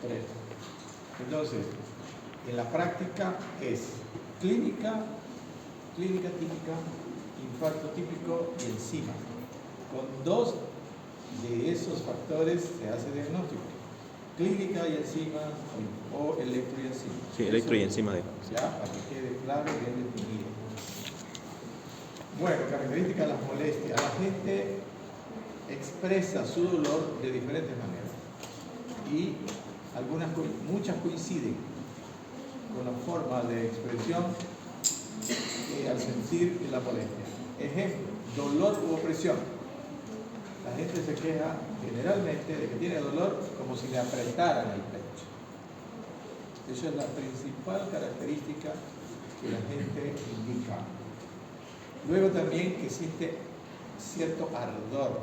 3. Entonces, en la práctica es clínica típica, infarto típico y enzima. Con 2 de esos factores se hace diagnóstico. Clínica y enzima o electro y enzima. Sí, electro y enzima. Ya, para que quede claro y bien definido. Bueno, características de las molestias. La gente expresa su dolor de diferentes maneras. Y muchas coinciden con la forma de expresión al sentir la molestia. Ejemplo, dolor u opresión. La gente se queja generalmente de que tiene dolor como si le apretaran el pecho. Esa es la principal característica que la gente indica. Luego también que existe cierto ardor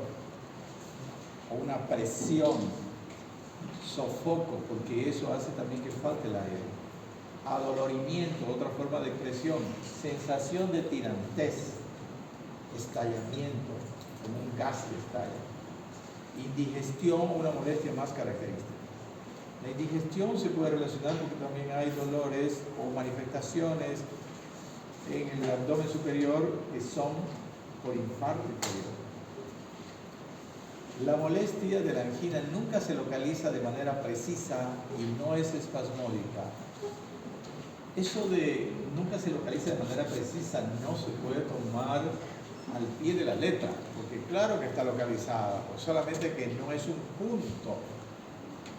o una presión, sofoco, porque eso hace también que falte el aire. Adolorimiento, otra forma de expresión, sensación de tirantez, estallamiento, como un gas que estalla. Indigestión, una molestia más característica. La indigestión se puede relacionar porque también hay dolores o manifestaciones en el abdomen superior que son por infarto inferior. La molestia de la angina nunca se localiza de manera precisa y no es espasmódica. Eso de nunca se localiza de manera precisa no se puede tomar al pie de la letra, porque claro que está localizada, pues solamente que no es un punto,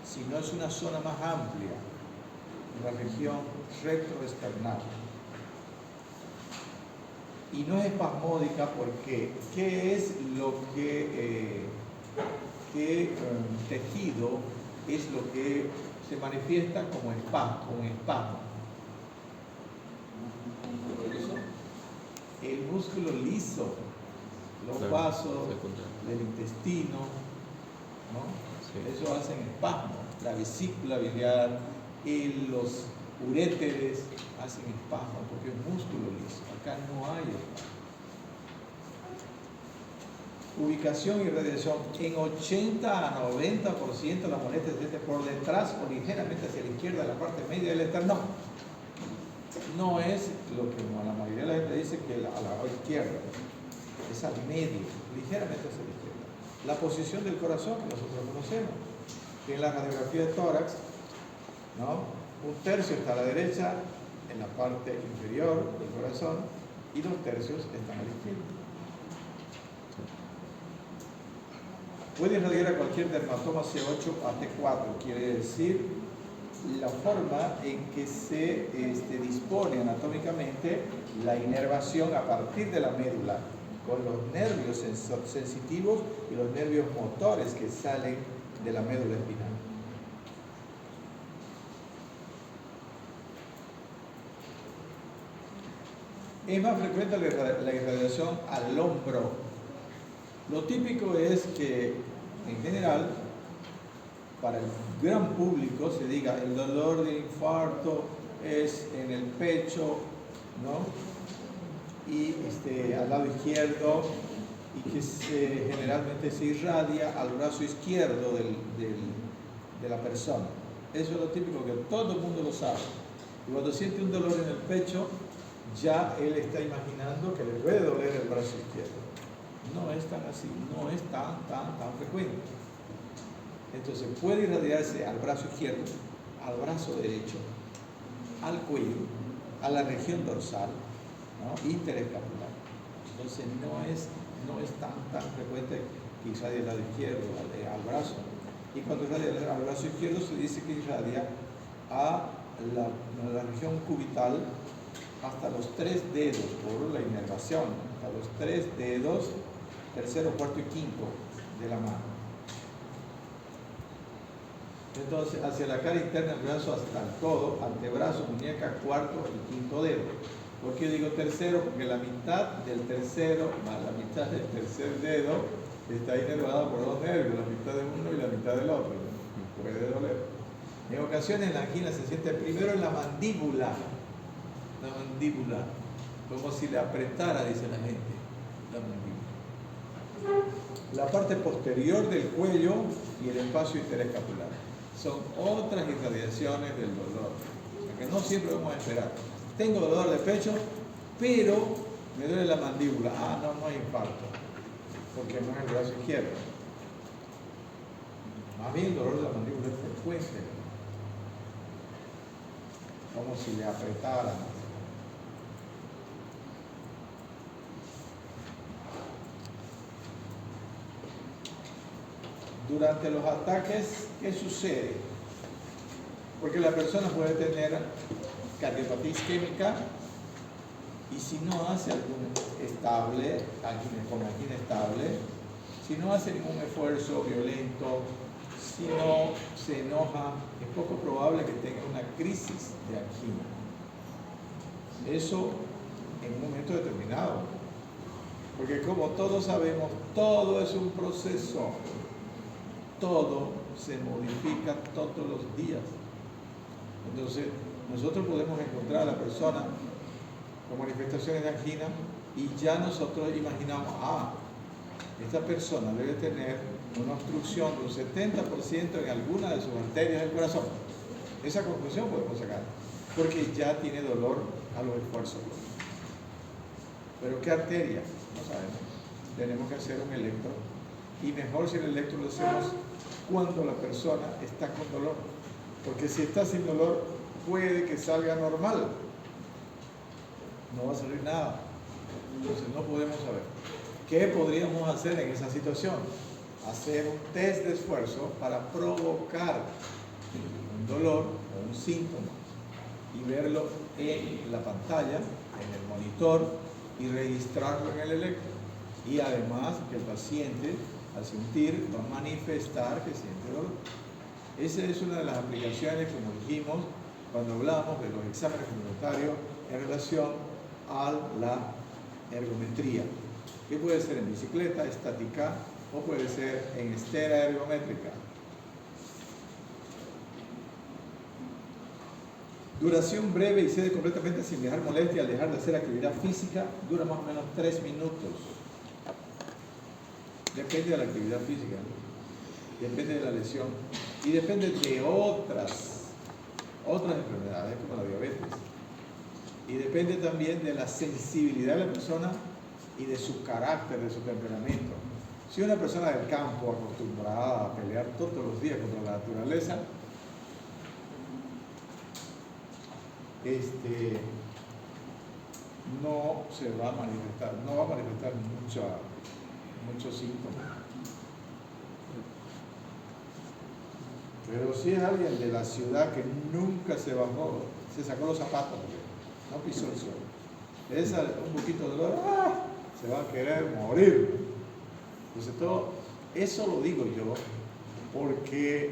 sino es una zona más amplia, en la región retroesternal. Y no es espasmódica porque ¿qué es lo que qué tejido es lo que se manifiesta como espasmo? El músculo liso, los vasos del intestino, ¿no? Sí. Eso hacen espasmo. La vesícula biliar y los uréteres hacen espasmo porque es músculo liso. Acá no hay espasmo. Ubicación y radiación. En 80 a 90% la molestia se siente por detrás o ligeramente hacia la izquierda, la parte media del esternón. No es lo que la mayoría de la gente dice que a la izquierda, es al medio, ligeramente hacia la izquierda. La posición del corazón que nosotros conocemos, que en la radiografía de tórax, ¿no? 1/3 está a la derecha, en la parte inferior del corazón, y 2/3 están a la izquierda. Puede irradiar a cualquier dermatoma C8 a T4, quiere decir la forma en que se dispone anatómicamente la inervación a partir de la médula, con los nervios sensitivos y los nervios motores que salen de la médula espinal. Es más frecuente la irradiación al hombro. Lo típico es que, en general, para el gran público se diga el dolor de infarto es en el pecho, ¿no? Y al lado izquierdo, y que generalmente se irradia al brazo izquierdo de la persona. Eso es lo típico que todo el mundo lo sabe. Y cuando siente un dolor en el pecho, ya él está imaginando que le puede doler el brazo izquierdo. No es tan así, no es tan frecuente. Entonces puede irradiarse al brazo izquierdo, al brazo derecho, al cuello, a la región dorsal, ¿no? Interescapular. Entonces no es tan frecuente que irradie al lado izquierdo, al brazo. Y cuando irradia al brazo izquierdo se dice que irradia a la región cubital hasta los 3 dedos, por la inervación, hasta los 3 dedos, tercero, cuarto y quinto de la mano. Entonces, hacia la cara interna del brazo hasta el codo, antebrazo, muñeca, cuarto y quinto dedo. ¿Por qué digo tercero? Porque la mitad del tercero más la mitad del tercer dedo está inervada por 2 nervios, la mitad de uno y la mitad del otro. Puede doler. En ocasiones la angina se siente primero en la mandíbula, como si le apretara, dice la gente, la mandíbula. La parte posterior del cuello y el espacio interescapular. son otras irradiaciones del dolor. O sea, que no siempre vamos a esperar. Tengo dolor de pecho, pero me duele la mandíbula. Ah, no, no hay infarto, porque no es el brazo izquierdo. Más bien el dolor de la mandíbula es frecuente, como si le apretaran. Durante los ataques, ¿qué sucede? Porque la persona puede tener cardiopatía isquémica y si no hace algún estable, con angina estable, si no hace ningún esfuerzo violento, si no se enoja, es poco probable que tenga una crisis de angina. Eso en un momento determinado. Porque como todos sabemos, todo es un proceso. Todo se modifica todos los días. Entonces, nosotros podemos encontrar a la persona con manifestaciones de angina y ya nosotros imaginamos, esta persona debe tener una obstrucción de un 70% en alguna de sus arterias del corazón. Esa conclusión podemos sacar, porque ya tiene dolor a los esfuerzos. ¿Pero qué arteria? No sabemos. Tenemos que hacer un electro, y mejor si el electro lo hacemos cuando la persona está con dolor, porque si está sin dolor puede que salga normal, no va a salir nada. Entonces no podemos saber. ¿Qué podríamos hacer en esa situación? Hacer un test de esfuerzo para provocar un dolor o un síntoma y verlo en la pantalla, en el monitor, y registrarlo en el electro. Y además que el paciente, al sentir, va a manifestar que siente dolor. Esa es una de las aplicaciones, como dijimos, cuando hablamos de los exámenes complementarios en relación a la ergometría, que puede ser en bicicleta, estática, o puede ser en estera ergométrica. Duración breve y cede completamente sin dejar molestia al dejar de hacer actividad física, dura más o menos 3 minutos. Depende de la actividad física, depende de la lesión y depende de otras enfermedades como la diabetes. Y depende también de la sensibilidad de la persona y de su carácter, de su temperamento. Si una persona del campo acostumbrada a pelear todos los días contra la naturaleza, no se va a manifestar, no va a manifestar muchos síntomas. Pero si es alguien de la ciudad que nunca se bajó, se sacó los zapatos, no pisó el suelo, le da un poquito de dolor, se va a querer morir. Entonces todo eso lo digo yo porque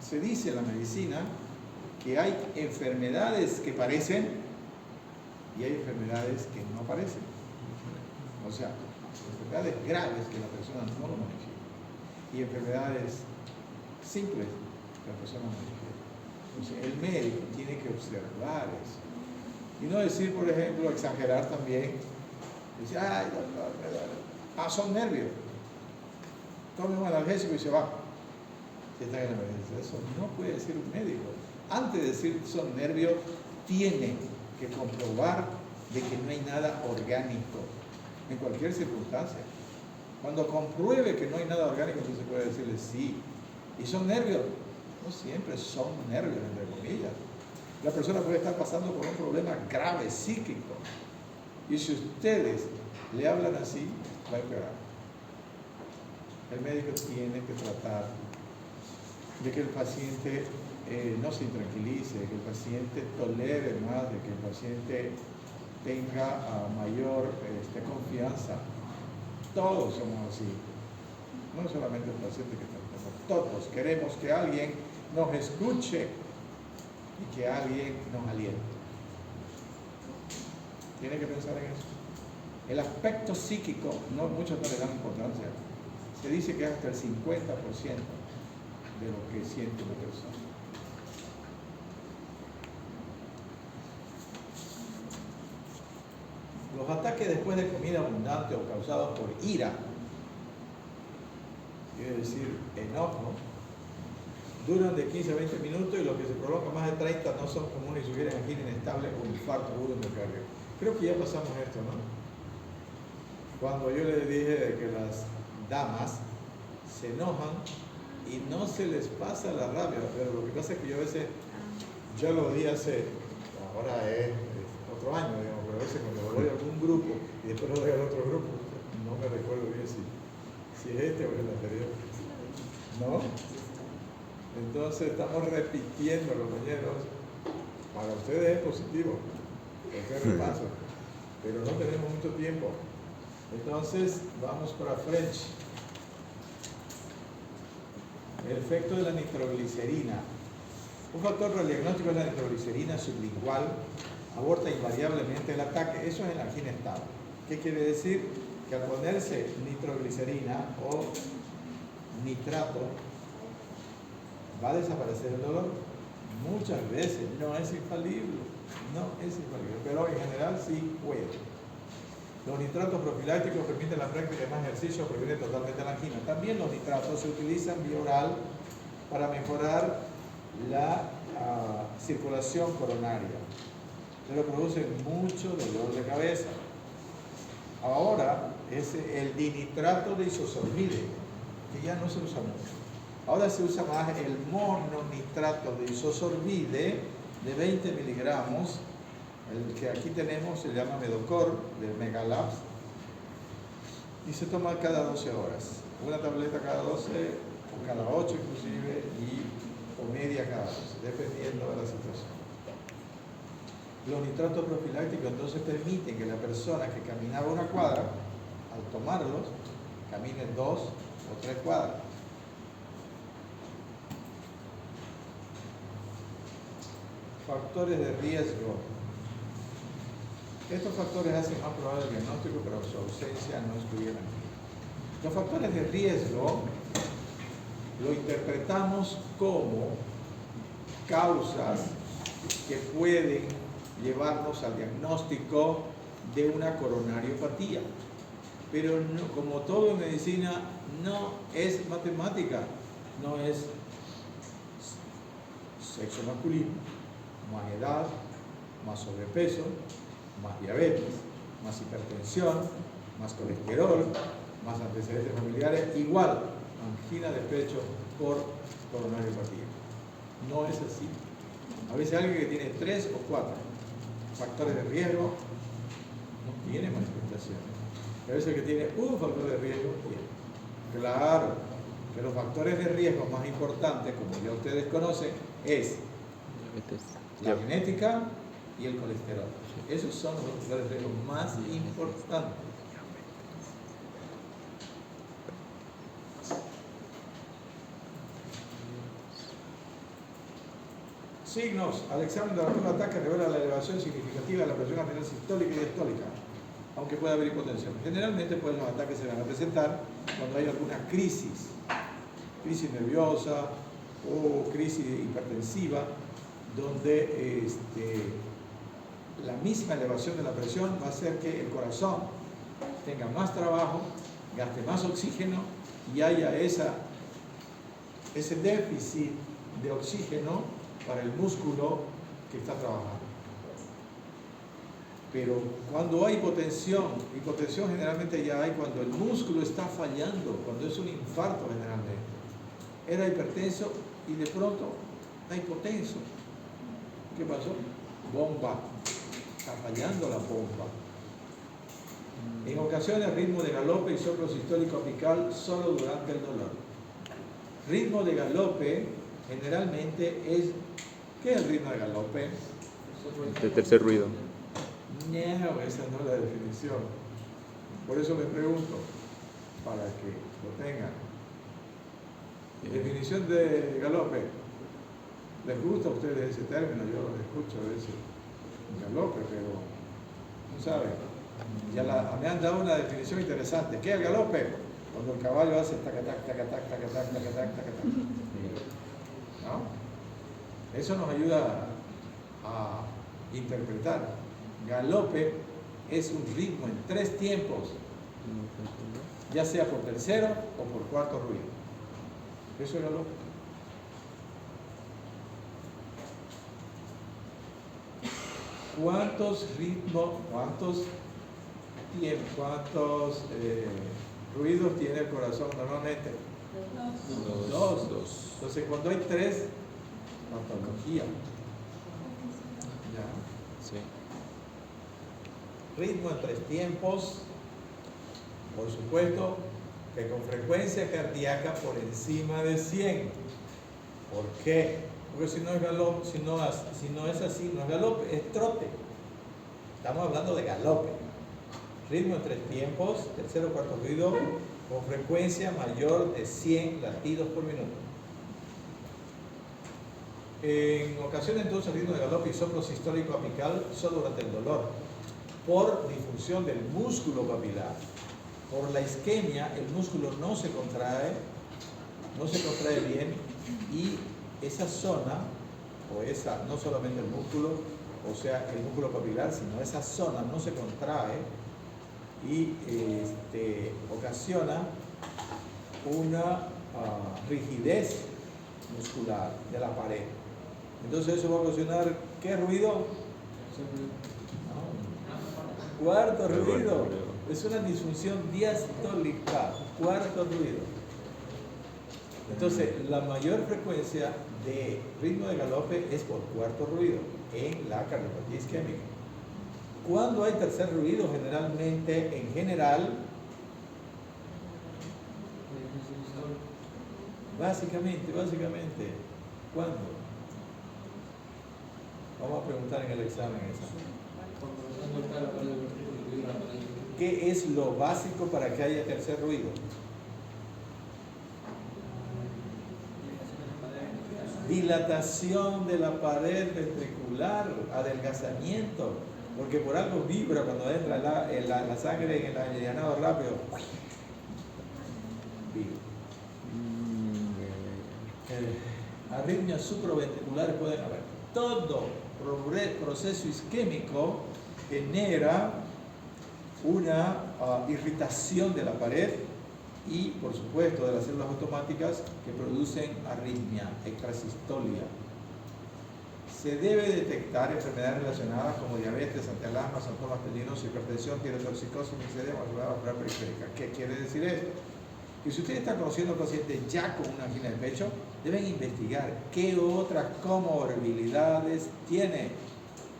se dice en la medicina que hay enfermedades que parecen y hay enfermedades que no parecen. O sea, enfermedades graves que la persona no lo manifiesta y enfermedades simples que la persona no manifiesta. Entonces el médico tiene que observar eso y no decir, por ejemplo, exagerar también, decir, ay doctor, me duele. Son nervios, tome un analgésico y se va. Si está en la emergencia, eso no puede decir un médico. Antes de decir son nervios, tiene que comprobar de que no hay nada orgánico en cualquier circunstancia. Cuando compruebe que no hay nada orgánico, entonces puede decirle sí. ¿Y son nervios? No siempre son nervios, entre comillas. La persona puede estar pasando por un problema grave, psíquico. Y si ustedes le hablan así, va a empeorar. El médico tiene que tratar de que el paciente no se intranquilice, que el paciente tolere más, de que el paciente tenga mayor confianza. Todos somos así, no solamente el paciente que está enfermo, todos queremos que alguien nos escuche y que alguien nos aliente. Tiene que pensar en eso. El aspecto psíquico, muchos no le dan importancia. Se dice que es hasta el 50% de lo que siente una persona. Los ataques después de comida abundante o causados por ira, quiere decir enojo, duran de 15 a 20 minutos y los que se prolongan más de 30 no son comunes y sugieren angina inestable o infarto agudo miocardio. Creo que ya pasamos esto, ¿no? Cuando yo les dije de que las damas se enojan y no se les pasa la rabia, pero lo que pasa es que yo a veces, yo lo di hace, ahora es otro año, digamos, pero a veces cuando lo doy a algún grupo y después lo doy al otro grupo, no me recuerdo bien si es este o es el anterior, ¿no? Entonces estamos repitiendo, compañeros. Para ustedes es positivo, porque es repaso, pero no tenemos mucho tiempo. Entonces vamos para French. El efecto de la nitroglicerina. Un factor para el diagnóstico es la nitroglicerina sublingual. Aborta invariablemente el ataque. Eso es en la angina estable. ¿Qué quiere decir? Que al ponerse nitroglicerina o nitrato, va a desaparecer el dolor. Muchas veces no es infalible, pero en general sí puede. Los nitratos profilácticos permiten la práctica de más ejercicio, previenen totalmente la angina. También los nitratos se utilizan vía oral para mejorar la circulación coronaria, pero producen mucho dolor de cabeza. Ahora es el dinitrato de isosorbide, que ya no se usa mucho. Ahora se usa más el mononitrato de isosorbide de 20 miligramos. El que aquí tenemos se llama Medocor, de Megalabs, y se toma cada 12 horas. Una tableta cada 12, o cada 8 inclusive, o media cada 12, dependiendo de la situación. Los nitratos profilácticos entonces permiten que la persona que caminaba una cuadra, al tomarlos, camine 2 o 3 cuadras. Factores de riesgo. Estos factores hacen más probable el diagnóstico, pero su ausencia no excluye la angina. Los factores de riesgo lo interpretamos como causas que pueden llevarnos al diagnóstico de una coronariopatía. Pero no, como todo en medicina, no es matemática, no es sexo masculino, más edad, más sobrepeso, más diabetes, más hipertensión, más colesterol, más antecedentes familiares, igual angina de pecho por coronariopatía. No es así. A veces alguien que tiene 3 o 4 factores de riesgo no tiene manifestaciones. A veces el que tiene un factor de riesgo tiene. Claro, que los factores de riesgo más importantes, como ya ustedes conocen, es la genética y el colesterol. Esos son los factores de riesgo más importantes. Signos. Al examen de la ataque revela la elevación significativa de la presión arterial sistólica y diastólica, aunque puede haber hipotensión. Generalmente pues, los ataques se van a presentar cuando hay alguna crisis nerviosa o crisis hipertensiva, donde la misma elevación de la presión va a hacer que el corazón tenga más trabajo, gaste más oxígeno y haya ese déficit de oxígeno para el músculo que está trabajando. Pero cuando hay hipotensión generalmente ya hay cuando el músculo está fallando, cuando es un infarto generalmente. Era hipertenso y de pronto está hipotenso. ¿Qué pasó? Bomba. Está fallando la bomba. En ocasiones ritmo de galope y soplo sistólico apical solo durante el dolor. Ritmo de galope generalmente es... ¿Qué es el ritmo de galope? El tercer ruido. No, esa no es la definición. Por eso me pregunto, para que lo tengan. Definición de galope. ¿Les gusta a ustedes ese término? Yo lo escucho a veces. Galope, pero no saben. Ya me han dado una definición interesante. ¿Qué es el galope? Cuando el caballo hace tac-tac, tac-tac, tac-tac, tac-tac, tac-tac. ¿No? Eso nos ayuda a interpretar. Galope es un ritmo en 3 tiempos, ya sea por tercero o por cuarto ruido. Eso es galope. ¿Cuántos ritmos, cuántos tiempos, cuántos ruidos tiene el corazón normalmente? Dos. Entonces, cuando hay tres, tautología. ¿Ya? Sí. Ritmo en tres tiempos, por supuesto, que con frecuencia cardíaca por encima de 100. ¿Por qué? Porque si no es galope, si no es así, no es galope, es trote. Estamos hablando de galope. Ritmo en tres tiempos, tercero o cuarto ruido, con frecuencia mayor de 100 latidos por minuto. En ocasiones entonces el ritmo de galope y soplo sistólico apical solo durante el dolor, por disfunción del músculo papilar. Por la isquemia el músculo no se contrae bien, y esa zona, o esa, no solamente el músculo, o sea, el músculo papilar, sino esa zona no se contrae y ocasiona una rigidez muscular de la pared. Entonces eso va a ocasionar, ¿qué ruido? No. Cuarto ruido. Es una disfunción diastólica, cuarto ruido. Entonces, la mayor frecuencia de ritmo de galope es por cuarto ruido en la cardiopatía isquémica. Cuando hay tercer ruido, generalmente, básicamente, ¿cuándo? Vamos a preguntar en el examen eso. ¿Qué es lo básico para que haya tercer ruido? Dilatación de la pared ventricular, adelgazamiento, porque por algo vibra cuando entra la sangre en el allanado rápido. Arritmias supraventriculares pueden haber. Todo proceso isquémico genera una irritación de la pared y, por supuesto, de las células automáticas que producen arritmia, extrasistolia. Se debe detectar enfermedades relacionadas como diabetes, antialasma, santomas tendinosos, hipertensión, tirotoxicosis, mixedema, vascular periférica. ¿Qué quiere decir esto? Que si ustedes están conociendo a un paciente ya con una angina de pecho, deben investigar qué otras comorbilidades tiene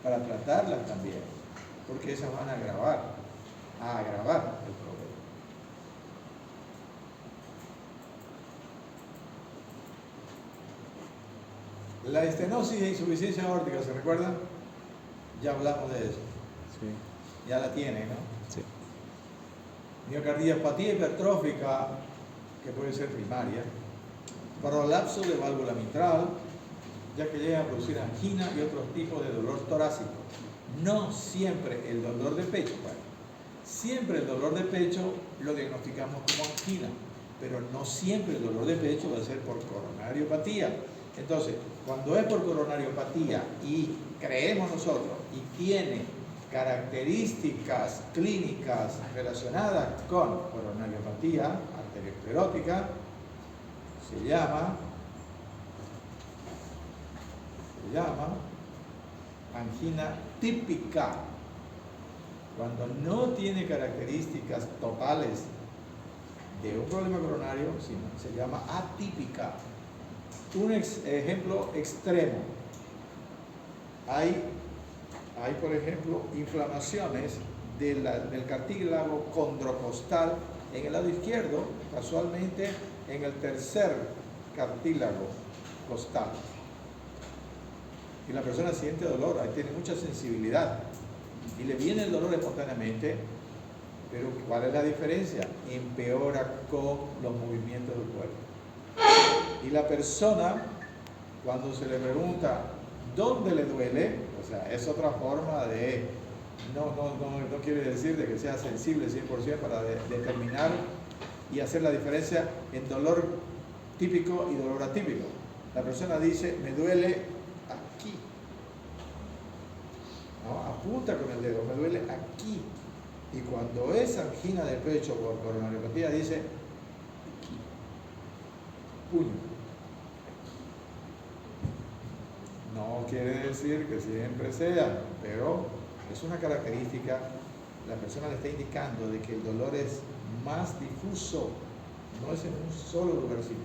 para tratarlas también, porque esas van a agravar el problema. La estenosis e insuficiencia aórtica, ¿se recuerdan? Ya hablamos de eso. Sí. Ya la tienen, ¿no? Sí. Miocardiopatía hipertrófica, que puede ser primaria. Prolapso de válvula mitral, ya que llega a producir angina y otros tipos de dolor torácico. No siempre el dolor de pecho, siempre el dolor de pecho lo diagnosticamos como angina, pero no siempre el dolor de pecho va a ser por coronariopatía. Entonces, cuando es por coronariopatía y creemos nosotros y tiene características clínicas relacionadas con coronariopatía arteriosclerótica, se llama angina típica. Cuando no tiene características totales de un problema coronario, sino se llama atípica. Un ejemplo extremo. Hay, por ejemplo, inflamaciones del cartílago condrocostal en el lado izquierdo, casualmente en el tercer cartílago costal. Y la persona siente dolor, ahí tiene mucha sensibilidad. Y le viene el dolor espontáneamente, pero ¿cuál es la diferencia? Empeora con los movimientos del cuerpo. Y la persona, cuando se le pregunta dónde le duele, o sea, es otra forma de, no quiere decir de que sea sensible 100% para determinar y hacer la diferencia en dolor típico y dolor atípico. La persona dice, me duele aquí. ¿No? Apunta con el dedo, me duele aquí. Y cuando es angina de pecho por coronariopatía, dice aquí, puño. No No quiere decir que siempre sea, pero es una característica. La persona le está indicando de que el dolor es más difuso, no es en un solo lugarcito.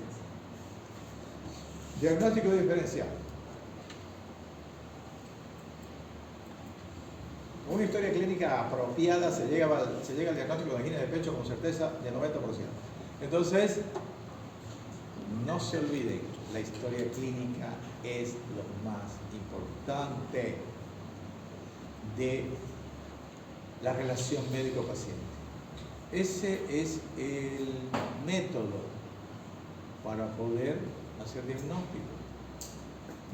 Diagnóstico diferencial. Con una historia clínica apropiada se llega al diagnóstico de angina de pecho con certeza de 90%. Entonces, no se olviden, la historia clínica es lo más importante de la relación médico-paciente. Ese es el método para poder hacer diagnóstico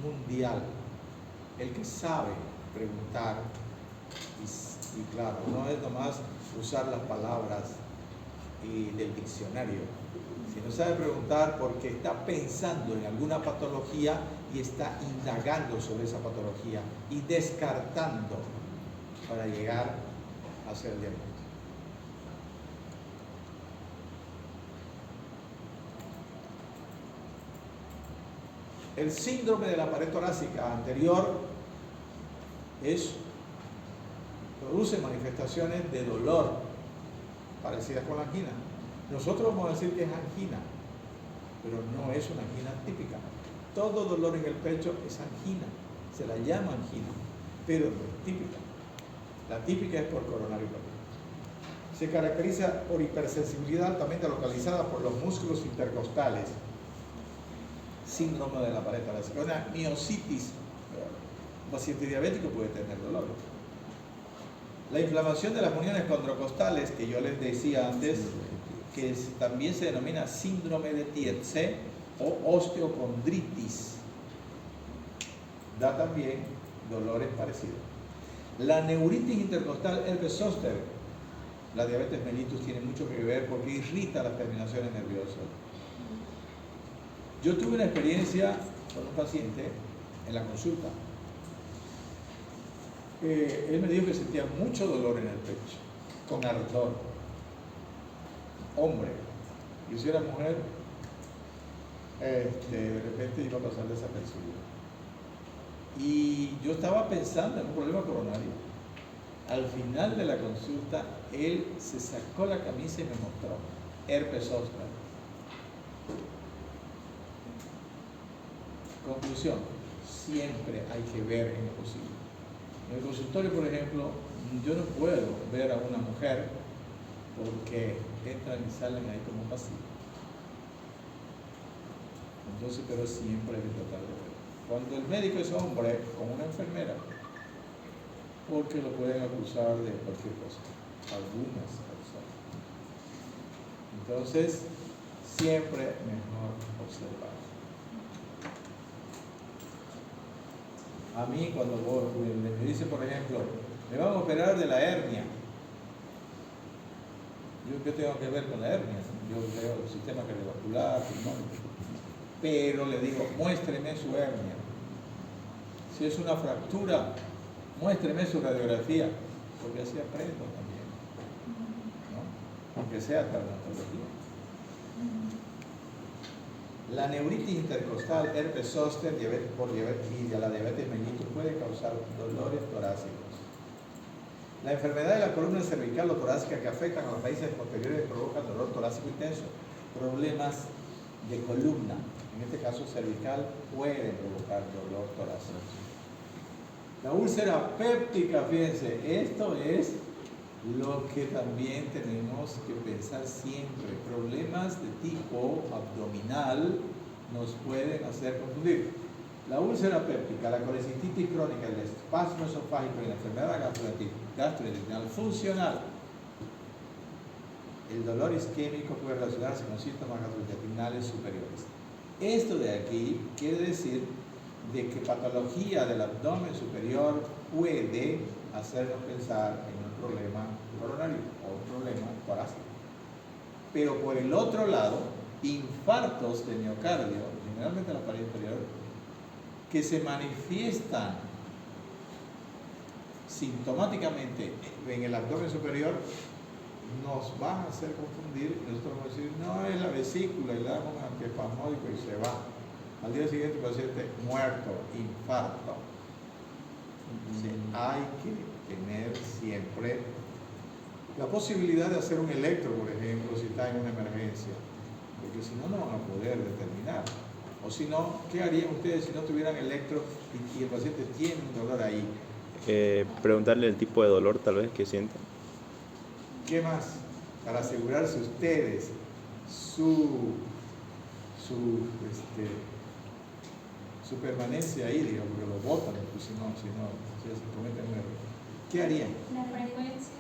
mundial. El que sabe preguntar, y claro, no es nomás usar las palabras del diccionario, sino sabe preguntar porque está pensando en alguna patología y está indagando sobre esa patología y descartando para llegar a hacer el diagnóstico. El síndrome de la pared torácica anterior produce manifestaciones de dolor parecidas con la angina. Nosotros vamos a decir que es angina, pero no es una angina típica. Todo dolor en el pecho es angina, se la llama angina, pero no es típica. La típica es por coronariopatía. Se caracteriza por hipersensibilidad altamente localizada por los músculos intercostales. Síndrome de la pared torácica. Una miositis. Un paciente diabético puede tener dolor. La inflamación de las uniones condrocostales, que yo les decía antes, que también se denomina síndrome de Tietze o osteocondritis, da también dolores parecidos. La neuritis intercostal herpes zóster, la diabetes mellitus, tiene mucho que ver porque irrita las terminaciones nerviosas. Yo tuve una experiencia con un paciente en la consulta. Él me dijo que sentía mucho dolor en el pecho, con ardor. Hombre, y si era mujer, de repente iba a pasar desapercibido. Y yo estaba pensando en un problema coronario. Al final de la consulta, él se sacó la camisa y me mostró herpes zóster. Conclusión, siempre hay que ver en lo posible. En el consultorio, por ejemplo, yo no puedo ver a una mujer porque entran y salen ahí como pasivos. Entonces, pero siempre hay que tratar de ver. Cuando el médico es hombre, con una enfermera, porque lo pueden acusar de cualquier cosa, algunas cosas. Entonces, siempre mejor observar. A mí cuando me dice, por ejemplo, me van a operar de la hernia. ¿Yo qué tengo que ver con la hernia? Yo veo el sistema cardiovascular, pulmón. Pero le digo, muéstreme su hernia. Si es una fractura, muéstreme su radiografía, porque así aprendo también, ¿no? Aunque sea traumatología. La neuritis intercostal, herpes zóster, diabetes y la diabetes mellitus puede causar dolores torácicos. La enfermedad de la columna cervical o torácica que afectan a las raíces posteriores provocan dolor torácico intenso. Problemas de columna, en este caso cervical, pueden provocar dolor torácico. La úlcera péptica, fíjense, esto es lo que también tenemos que pensar siempre. Problemas de tipo abdominal nos pueden hacer confundir. La úlcera péptica, la colecistitis crónica, el espasmo esofágico y la enfermedad gastrointestinal funcional. El dolor isquémico puede relacionarse con síntomas gastrointestinales superiores. Esto de aquí quiere decir de que patología del abdomen superior puede hacernos pensar en un problema coronario o un problema torácico. Pero por el otro lado, infartos de miocardio, generalmente en la pared inferior, que se manifiestan sintomáticamente en el abdomen superior, nos van a hacer confundir. Nosotros vamos a decir, no, es la vesícula, y le damos un antiespasmódico y se va. al día siguiente el paciente muerto, infarto. Entonces, hay que tener siempre la posibilidad de hacer un electro, por ejemplo, si está en una emergencia, porque si no, no van a poder determinar. O si no, ¿qué harían ustedes si no tuvieran electro y el paciente tiene un dolor ahí? Preguntarle el tipo de dolor tal vez que siente. ¿Qué más? Para asegurarse ustedes su permanencia ahí, digamos, que lo botan, pues si no se cometen un error. ¿Qué harían? La frecuencia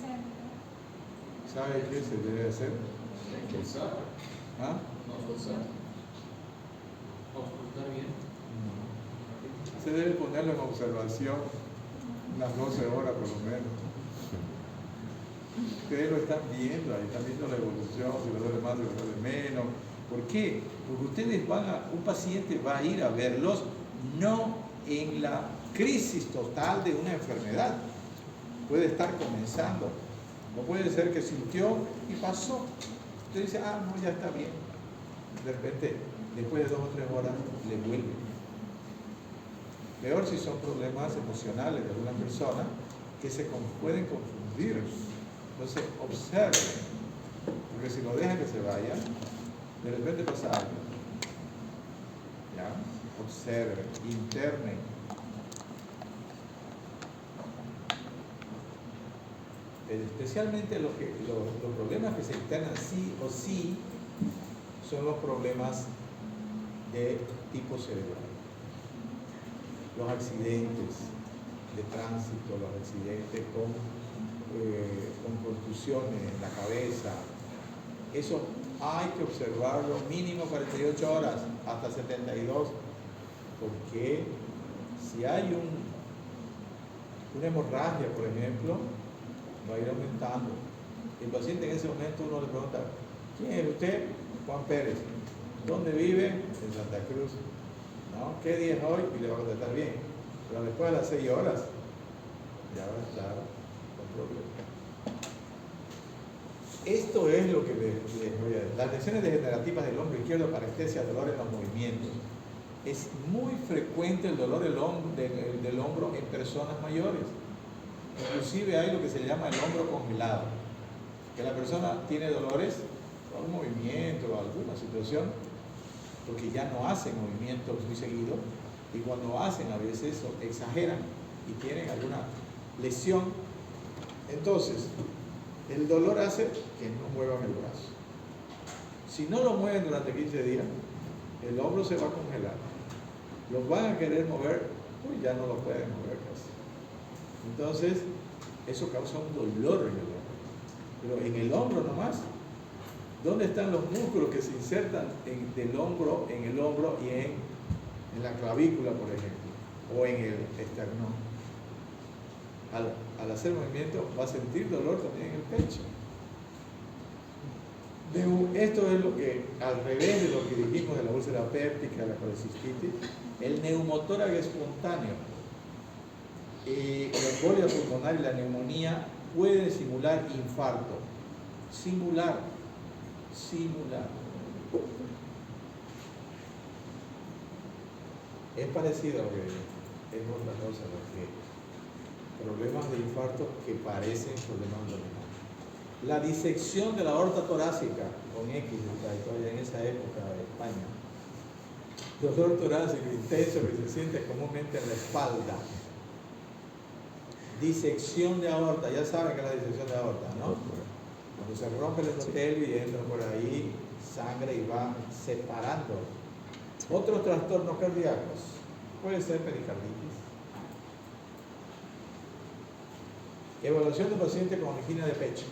del dolor. ¿Sabe qué se debe hacer? Forzar. ¿Ah? No forzar. Ocultar bien. No. Se debe ponerlo en observación unas 12 horas por lo menos. Ustedes lo están viendo, ahí están viendo la evolución, si le duele más, si le duele menos. ¿Por qué? Porque ustedes un paciente va a ir a verlos no en la crisis total de una enfermedad. Puede estar comenzando. O puede ser que sintió y pasó. Usted dice, no, ya está bien. De repente, después de 2 o 3 horas, le vuelve. Peor si son problemas emocionales de alguna persona que pueden confundir. Entonces, observen. Porque si lo dejan que se vaya, de repente pasa algo. ¿Ya? Observen, internen. Especialmente los problemas que se internan sí o sí son los problemas de tipo cerebral. Los accidentes de tránsito, los accidentes con contusiones en la cabeza, eso hay que observarlo mínimo 48 horas, hasta 72, porque si hay una hemorragia, por ejemplo, va a ir aumentando. El paciente en ese momento uno le pregunta, ¿quién es usted? Juan Pérez. ¿Dónde vive? En Santa Cruz. ¿No? ¿Qué día es hoy? Y le va a contestar bien. Pero después de las 6 horas, ya va a estar con problemas. Esto es lo que les voy a decir. Las lesiones degenerativas del hombro izquierdo, parestesia, dolor en los movimientos. Es muy frecuente el dolor del hombro en personas mayores. Inclusive hay lo que se llama el hombro congelado, que la persona tiene dolores por un movimiento o alguna situación, porque ya no hacen movimientos muy seguidos, y cuando hacen a veces exageran y tienen alguna lesión. Entonces, el dolor hace que no muevan el brazo. Si no lo mueven durante 15 días, el hombro se va a congelar. Los van a querer mover, pues ya no lo pueden mover casi. Entonces, eso causa un dolor en el hombro. Pero en el hombro nomás, ¿dónde están los músculos que se insertan en el hombro y en la clavícula, por ejemplo, o en el esternón? Al hacer movimiento va a sentir dolor también en el pecho. Esto es lo que, al revés de lo que dijimos de la úlcera péptica, la colecistitis, el neumotórax espontáneo, la embolia pulmonar y la neumonía pueden simular infarto. Simular. Es parecido a lo que es otra cosa, porque problemas de infarto que parecen problemas abdominales. La disección de la aorta torácica, con X, todavía en esa época de España. Dolor torácico intenso que se siente comúnmente en la espalda. Disección de aorta, ya saben que es la disección de aorta, ¿no? Cuando se rompe el endotelio y entra por ahí sangre y va separando. Otros trastornos cardíacos, puede ser pericarditis. Evaluación de paciente con angina de pecho.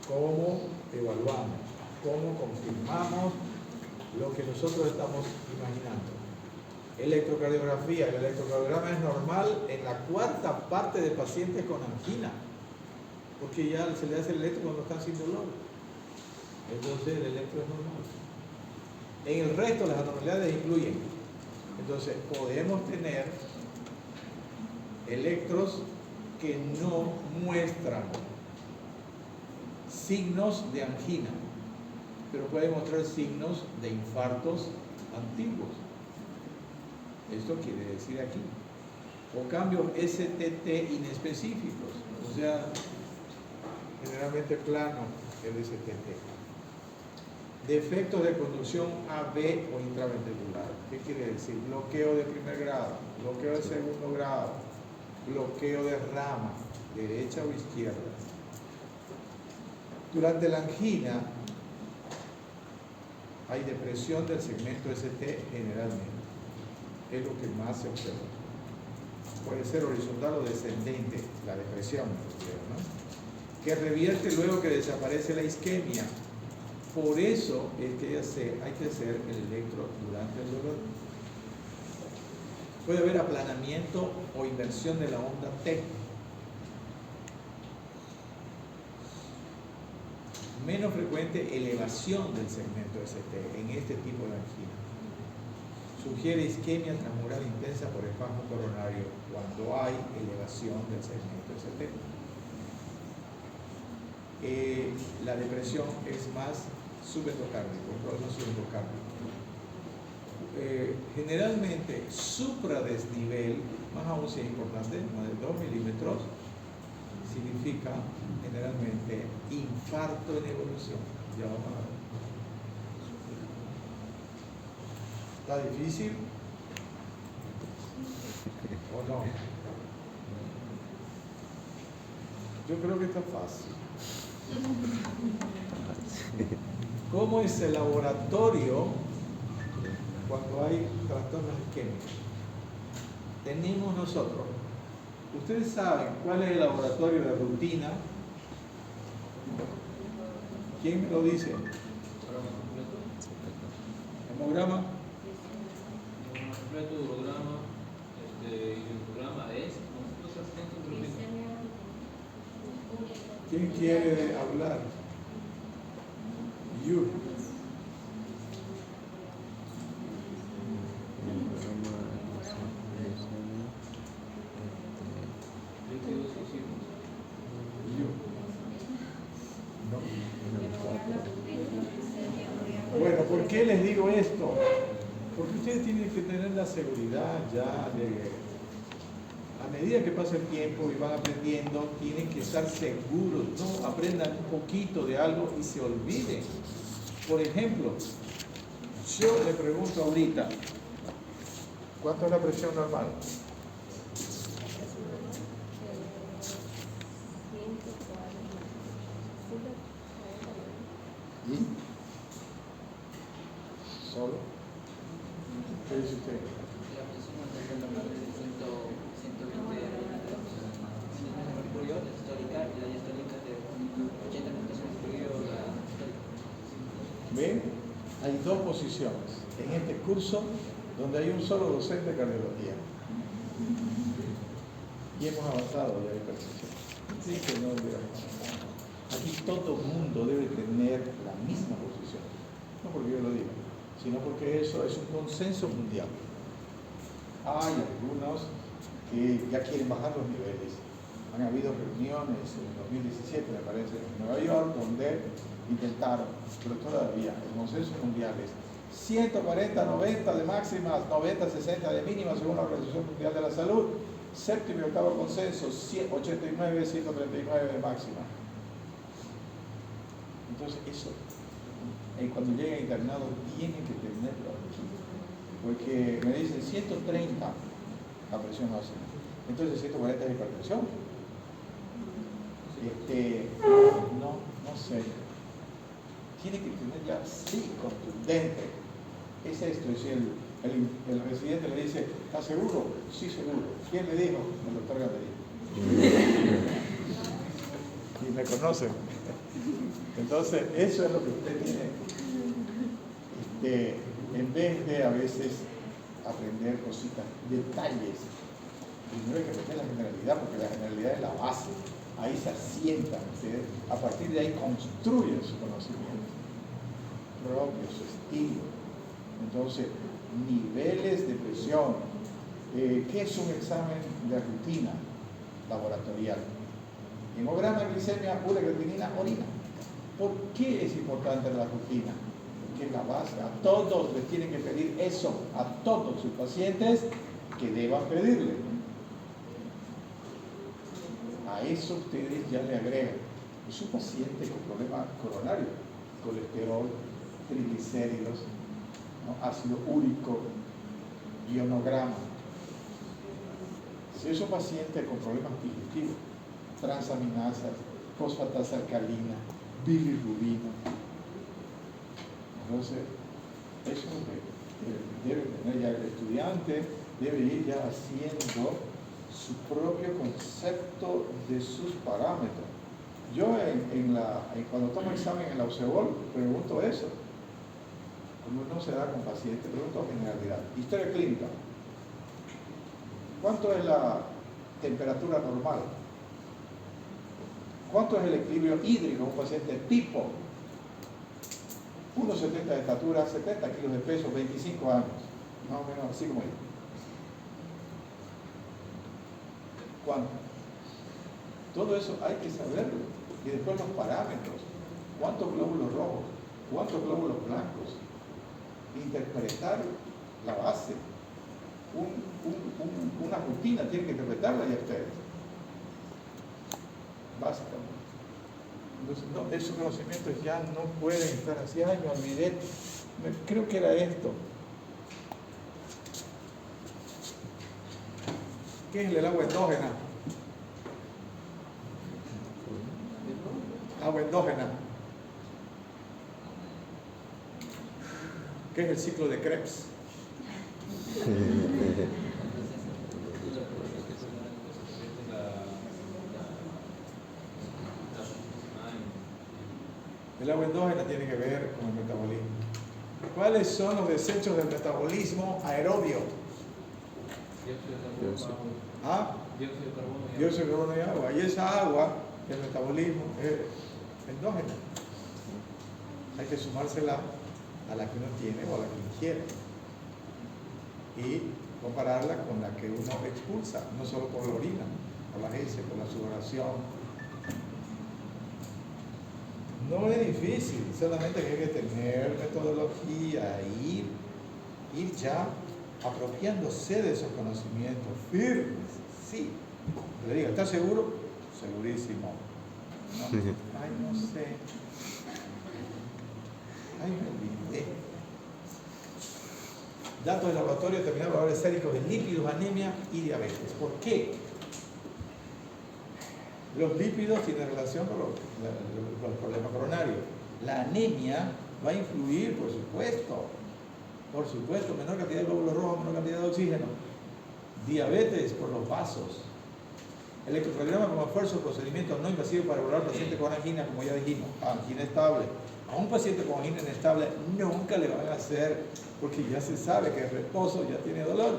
¿Cómo evaluamos? ¿Cómo confirmamos lo que nosotros estamos imaginando? Electrocardiografía. El electrocardiograma es normal en la 4ª parte de pacientes con angina, porque ya se le hace el electro cuando están sin dolor. Entonces el electro es normal. En el resto las anormalidades incluyen. Entonces podemos tener electros que no muestran signos de angina. pero puede mostrar signos de infartos antiguos. Esto quiere decir aquí. O cambios STT inespecíficos, o sea, generalmente plano el STT. Defectos de conducción AB o intraventricular. ¿Qué quiere decir? Bloqueo de primer grado, bloqueo de segundo grado, bloqueo de rama, derecha o izquierda. Durante la angina hay depresión del segmento ST generalmente. Es lo que más se observa. Puede ser horizontal o descendente, la depresión, ¿no? Que revierte luego que desaparece la isquemia. Por eso es que hay que hacer el electro durante el dolor. Puede haber aplanamiento o inversión de la onda T. Menos frecuente elevación del segmento ST en este tipo de angina. Sugiere isquemia transmural intensa por espasmo coronario cuando hay elevación del segmento ST. La depresión es más subendocárdico, un problema subendocárdico. Generalmente supradesnivel, más aún si es importante, más de 2 milímetros, significa generalmente infarto en evolución. Ya vamos a ver. ¿Está difícil? ¿O no? Yo creo que está fácil. ¿Cómo es el laboratorio cuando hay trastornos isquémicos? Tenemos nosotros. Ustedes saben cuál es el laboratorio de rutina. ¿Quién me lo dice? Hemograma. Urograma, hemograma es. ¿Quién quiere hablar? You. Bueno, ¿por qué les digo esto? Porque ustedes tienen que tener la seguridad ya de, a medida que pasa el tiempo y van aprendiendo, tienen que estar seguros, no aprendan un poquito de algo y se olviden. Por ejemplo, yo le pregunto ahorita, ¿cuánto es la presión normal? ¿Y? ¿Solo? ¿Qué dice usted? La presión normal es de 120 mercurio, la sistólica, y la diastólica de 80 mercurio, la sistólica. ¿Ven? Hay dos posiciones en este curso donde hay un solo docente de cardiología. Y hemos avanzado ya en hipertensión. Sí, que no deberíamos avanzar. Aquí todo el mundo debe tener la misma posición. No porque yo lo diga, sino porque eso es un consenso mundial. Hay algunos que ya quieren bajar los niveles. Han habido reuniones en 2017, me parece, en Nueva York, donde intentaron, pero todavía el consenso mundial es 140, 90 de máximas, 90, 60 de mínimas según la Organización Mundial de la Salud. Séptimo y octavo consenso, 89, 139 de máxima. Entonces eso, cuando lleguen internados tienen que tenerlo aquí, porque me dicen 130 la presión máxima, entonces 140 es hipertensión. No sé, tiene que tener ya sí contundente. Es esto, es el residente le dice, ¿está seguro? Sí, seguro. ¿Quién le dijo? El doctor Gabriel. Y me conocen. Entonces, eso es lo que usted tiene. En vez de a veces aprender cositas, detalles, primero hay que aprender la generalidad, porque la generalidad es la base. Ahí se asientan ustedes, a partir de ahí construyen su conocimiento propio, su estilo. Entonces, niveles de presión. ¿Qué es un examen de rutina laboratorial? Hemograma, glicemia, urea, creatinina, orina. ¿Por qué es importante la rutina? que es la base. A todos les tienen que pedir eso, a todos sus pacientes que deban pedirle. A eso ustedes ya le agregan. Es un paciente con problemas coronarios, colesterol, triglicéridos, ¿no? Ácido úrico, ionograma. Si es un paciente con problemas digestivos, transaminasas, fosfatasa alcalina, bilirrubina, entonces eso es lo que debe tener ya el estudiante, debe ir ya haciendo su propio concepto de sus parámetros. Yo cuando tomo examen en la UCEBOL pregunto eso. Como no se da con pacientes, pregunto generalidad. Historia clínica. ¿Cuánto es la temperatura normal? ¿Cuánto es el equilibrio hídrico de un paciente tipo? 1,70 de estatura, 70 kilos de peso, 25 años. Más o menos así como yo. ¿Cuánto? Todo eso hay que saberlo. Y después los parámetros. ¿Cuántos glóbulos rojos? ¿Cuántos glóbulos blancos? Interpretar la base. Una rutina tienen que interpretarla ya ustedes. Básicamente. Entonces, no, esos conocimientos ya no pueden estar así. Ay, me olvidé. Creo que era esto. ¿Qué es el agua endógena? Agua endógena. ¿Qué es el ciclo de Krebs? El agua endógena tiene que ver con el metabolismo. ¿Cuáles son los desechos del metabolismo aerobio? ¿Ah? Dióxido de carbono y agua. Y esa agua, el metabolismo, es endógena. Hay que sumársela a la que uno tiene o a la que ingiere. Y compararla con la que uno expulsa, no solo por la orina, por las heces, por la sudoración. No es difícil, solamente que hay que tener metodología, ir ya apropiándose de esos conocimientos firmes, sí. Le digo, ¿estás seguro? Segurísimo. No. Ay, no sé. Ay, me olvidé. Datos de laboratorio determinados valores séricos de lípidos, anemia y diabetes. ¿Por qué? Los lípidos tienen relación con los problemas coronarios. La anemia va a influir, por supuesto, menor cantidad de glóbulos rojos, menor cantidad de oxígeno. Diabetes por los vasos. Electrocardiograma como esfuerzo, procedimiento no invasivo para evaluar al paciente con angina, como ya dijimos, angina estable. A un paciente con angina inestable nunca le van a hacer, porque ya se sabe que el reposo ya tiene dolor.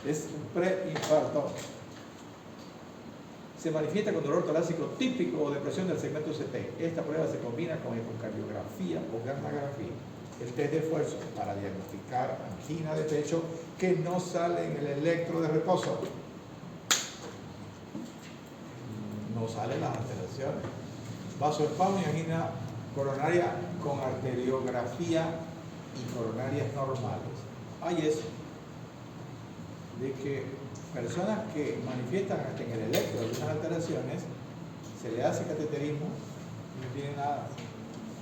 Es un preinfarto. Se manifiesta con dolor torácico típico o depresión del segmento CT. Esta prueba se combina con ecocardiografía o gammagrafía. El test de esfuerzo para diagnosticar angina de pecho que no sale en el electro de reposo. No salen las alteraciones. Vasoespasmo y angina coronaria con arteriografía y coronarias normales. Hay eso de que personas que manifiestan hasta en el electro algunas alteraciones, se le hace cateterismo y no tiene nada.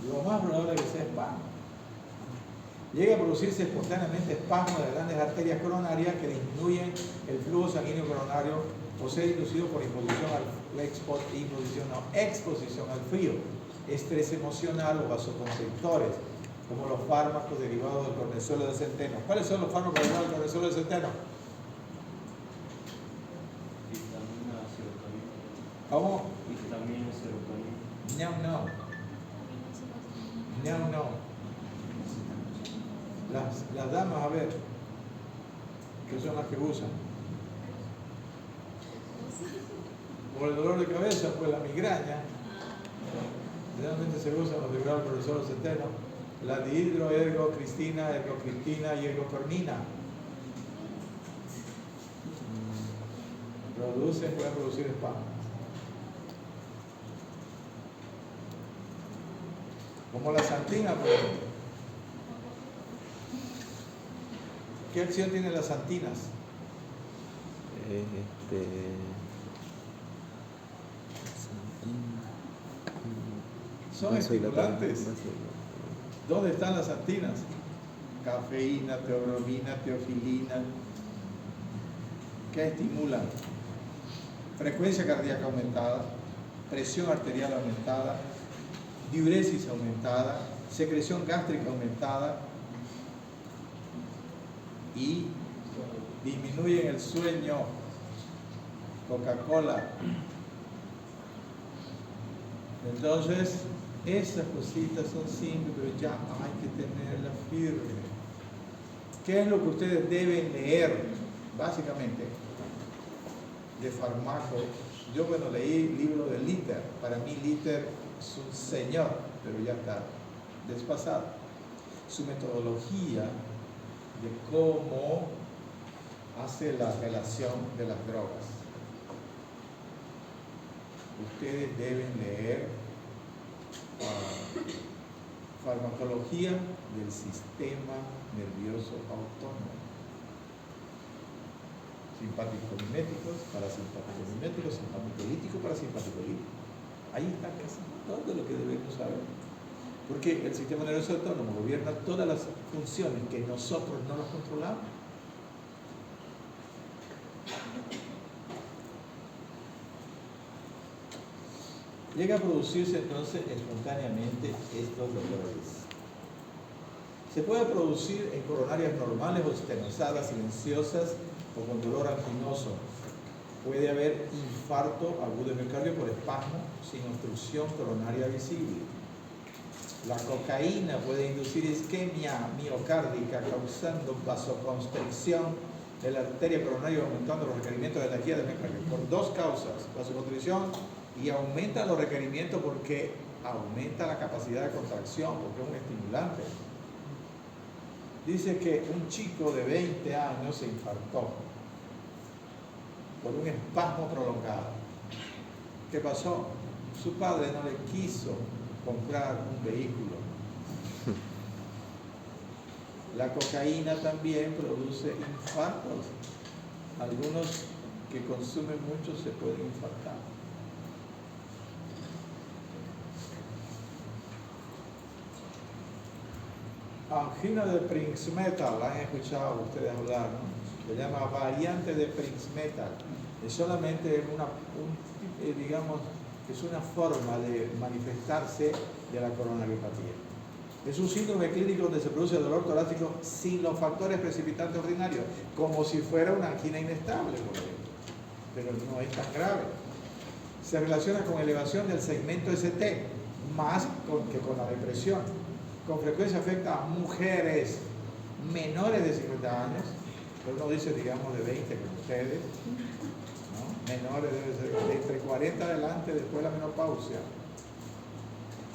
Lo más probable es que sea espasmo. Llega a producirse espontáneamente espasmo de grandes arterias coronarias que disminuyen el flujo sanguíneo coronario o ser inducido por exposición al frío, estrés emocional o vasoconstrictores, como los fármacos derivados del cortisol de centeno. ¿Cuáles son los fármacos derivados del cortisol de centeno? ¿Cómo? Vitamina, serotonina. No. Las damas, a ver, ¿qué son las que usan? Por el dolor de cabeza, pues la migraña. Generalmente se usan los derivados del cortisol de centeno. La dihidroergocristina, ergocriptina y ergopermina. Pueden producir espasmos. Como la santina, por ejemplo. ¿Qué acción tienen las antinas? Son estimulantes. ¿Dónde están las antinas? Cafeína, teobromina, teofilina. ¿Qué estimulan? Frecuencia cardíaca aumentada, presión arterial aumentada, diuresis aumentada, secreción gástrica aumentada y disminuyen el sueño. Coca-Cola. Entonces, esas cositas son simples, pero ya hay que tenerlas firme. ¿Qué es lo que ustedes deben leer? Básicamente, de fármacos. Yo, bueno, leí libro de Litter. Para mí Litter es un señor, pero ya está desfasado. Su metodología de cómo hace la relación de las drogas. Ustedes deben leer farmacología del sistema nervioso autónomo. Simpático-miméticos, parasimpático-miméticos, simpático-lítico, parasimpático-lítico. Ahí está casi todo lo que debemos saber. Porque el sistema nervioso autónomo gobierna todas las funciones que nosotros no las controlamos. Llega a producirse entonces espontáneamente estos dolores. Se puede producir en coronarias normales o estenosadas, silenciosas o con dolor anginoso. Puede haber infarto agudo de miocardio por espasmo sin obstrucción coronaria visible. La cocaína puede inducir isquemia miocárdica causando vasoconstricción de la arteria coronaria, aumentando los requerimientos de energía del miocardio por dos causas: vasoconstricción, y aumenta los requerimientos porque aumenta la capacidad de contracción, porque es un estimulante. Dice que un chico de 20 años se infartó por un espasmo prolongado. ¿Qué pasó? Su padre no le quiso comprar un vehículo. La cocaína también produce infartos. Algunos que consumen mucho se pueden infartar. Angina de Prinzmetal, la han escuchado ustedes hablar, ¿no? Se llama variante de Prinzmetal. Es solamente digamos, es una forma de manifestarse de la coronariopatía. Es un síndrome clínico donde se produce dolor torácico sin los factores precipitantes ordinarios, como si fuera una angina inestable, por ejemplo, pero no es tan grave. Se relaciona con elevación del segmento ST, más que con la depresión. Con frecuencia afecta a mujeres menores de 50 años, pero uno dice, digamos, de 20 como ustedes, ¿no? Menores debe ser de entre 40 adelante, después de la menopausia.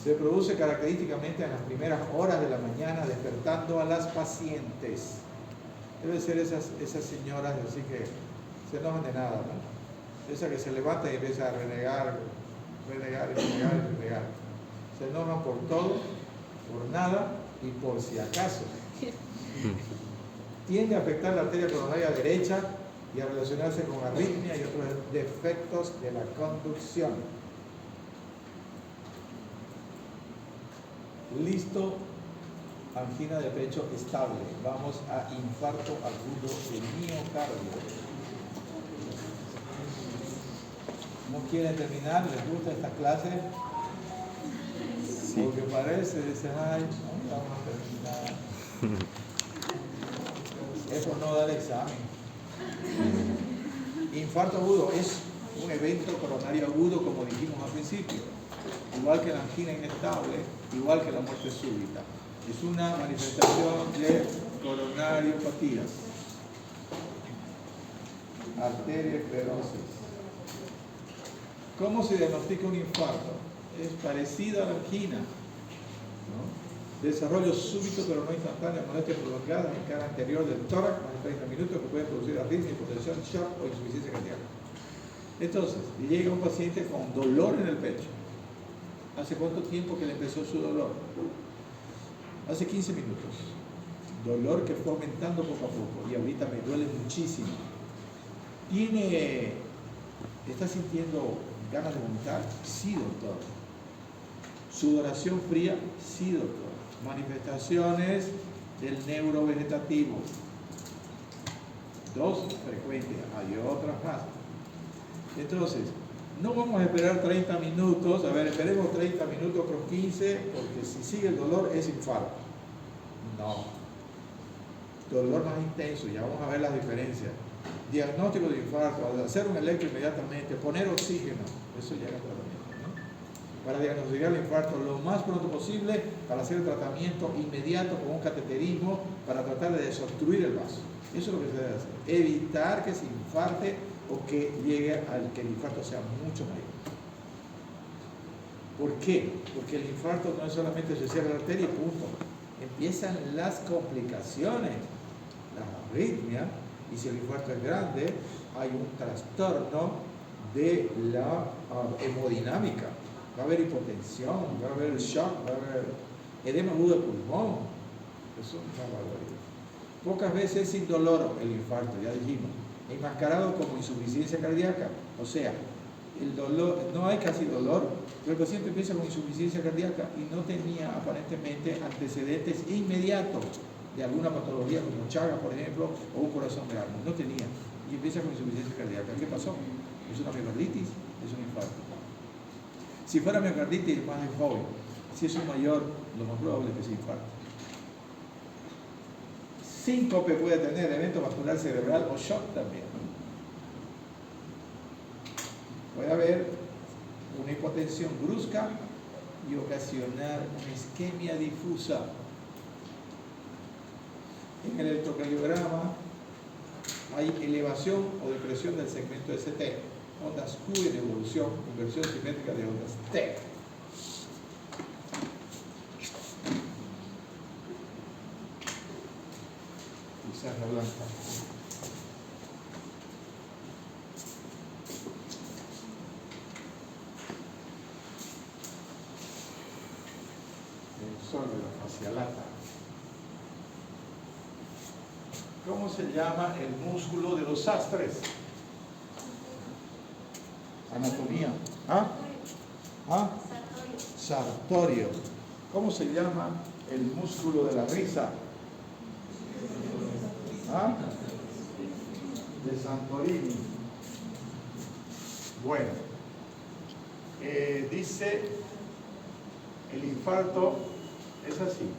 Se produce característicamente en las primeras horas de la mañana, despertando a las pacientes. Debe ser esas señoras así que se enojan de nada, ¿no? Esa que se levanta y empieza a renegar. Se enojan por todo, por nada y por si acaso. Tiende a afectar la arteria coronaria derecha y a relacionarse con arritmia y otros defectos de la conducción. Listo, angina de pecho estable. Vamos a infarto agudo de miocardio. ¿No quieren terminar? ¿Les gusta esta clase? Sí. Porque parece, dicen, ay, no vamos a terminar. Es por no dar examen. Infarto agudo es un evento coronario agudo, como dijimos al principio. Igual que la angina inestable, igual que la muerte súbita. Es una manifestación de coronariopatías. Arteriosclerosis. ¿Cómo se diagnostica un infarto? Es parecido a la angina, ¿no? Desarrollo súbito pero no instantáneo, molestias prolongadas en cara anterior del tórax, más de 30 minutos, que pueden producir arritmia, hipotensión, shock o insuficiencia cardíaca. Entonces, llega un paciente con dolor en el pecho. ¿Hace cuánto tiempo que le empezó su dolor? Hace 15 minutos. Dolor que fue aumentando poco a poco y ahorita me duele muchísimo. ¿Está sintiendo ganas de vomitar? Sí, doctor. ¿Sudoración fría? Sí, doctor. Manifestaciones del neurovegetativo. 2 frecuentes, hay otras más. Entonces, no vamos a esperar 30 minutos, a ver, esperemos 30 minutos con 15, porque si sigue el dolor es infarto. No. Dolor más intenso, ya vamos a ver las diferencias. Diagnóstico de infarto, hacer un electro inmediatamente, poner oxígeno, eso ya era tratamiento, ¿no? Para diagnosticar el infarto lo más pronto posible, para hacer el tratamiento inmediato con un cateterismo, para tratar de desobstruir el vaso. Eso es lo que se debe hacer, evitar que se infarte o que llegue al que el infarto sea mucho mayor. ¿Por qué? Porque el infarto no es solamente se cierra la arteria y punto. Empiezan las complicaciones, las arritmias, y si el infarto es grande, hay un trastorno de la hemodinámica. Va a haber hipotensión, va a haber shock, va a haber edema agudo de pulmón. Eso es una barbaridad. Pocas veces sin dolor el infarto, ya dijimos. Enmascarado como insuficiencia cardíaca, o sea, el dolor, no hay casi dolor, pero el paciente empieza con insuficiencia cardíaca y no tenía aparentemente antecedentes inmediatos de alguna patología como Chagas, por ejemplo, o un corazón grande, no tenía, y empieza con insuficiencia cardíaca. ¿Qué pasó? ¿Es una miocarditis? ¿Es un infarto? Si fuera miocarditis, más de joven. Si es un mayor, lo más probable es que sea infarto. Síncope puede tener, evento vascular cerebral o shock también. Puede haber una hipotensión brusca y ocasionar una isquemia difusa. En el electrocardiograma hay elevación o depresión del segmento ST, ondas Q en evolución, inversión simétrica de ondas T. Pizarra blanca. El sol de la fascialata. ¿Cómo se llama el músculo de los sastres? Anatomía. ¿Ah? ¿Ah? Sartorio. ¿Cómo se llama el músculo de la risa? ¿Ah? De Santorini. Bueno, dice el infarto es así.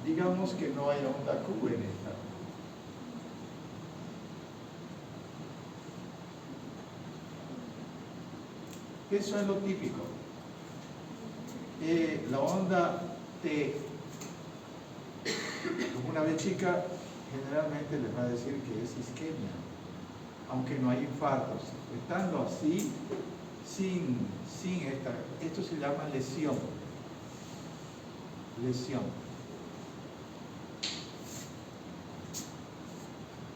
Digamos que no haya onda Q en esta. Eso es lo típico. La onda T, como una vez chica, generalmente les va a decir que es isquemia, aunque no hay infartos. Estando así, sin esta, esto se llama lesión. Lesión.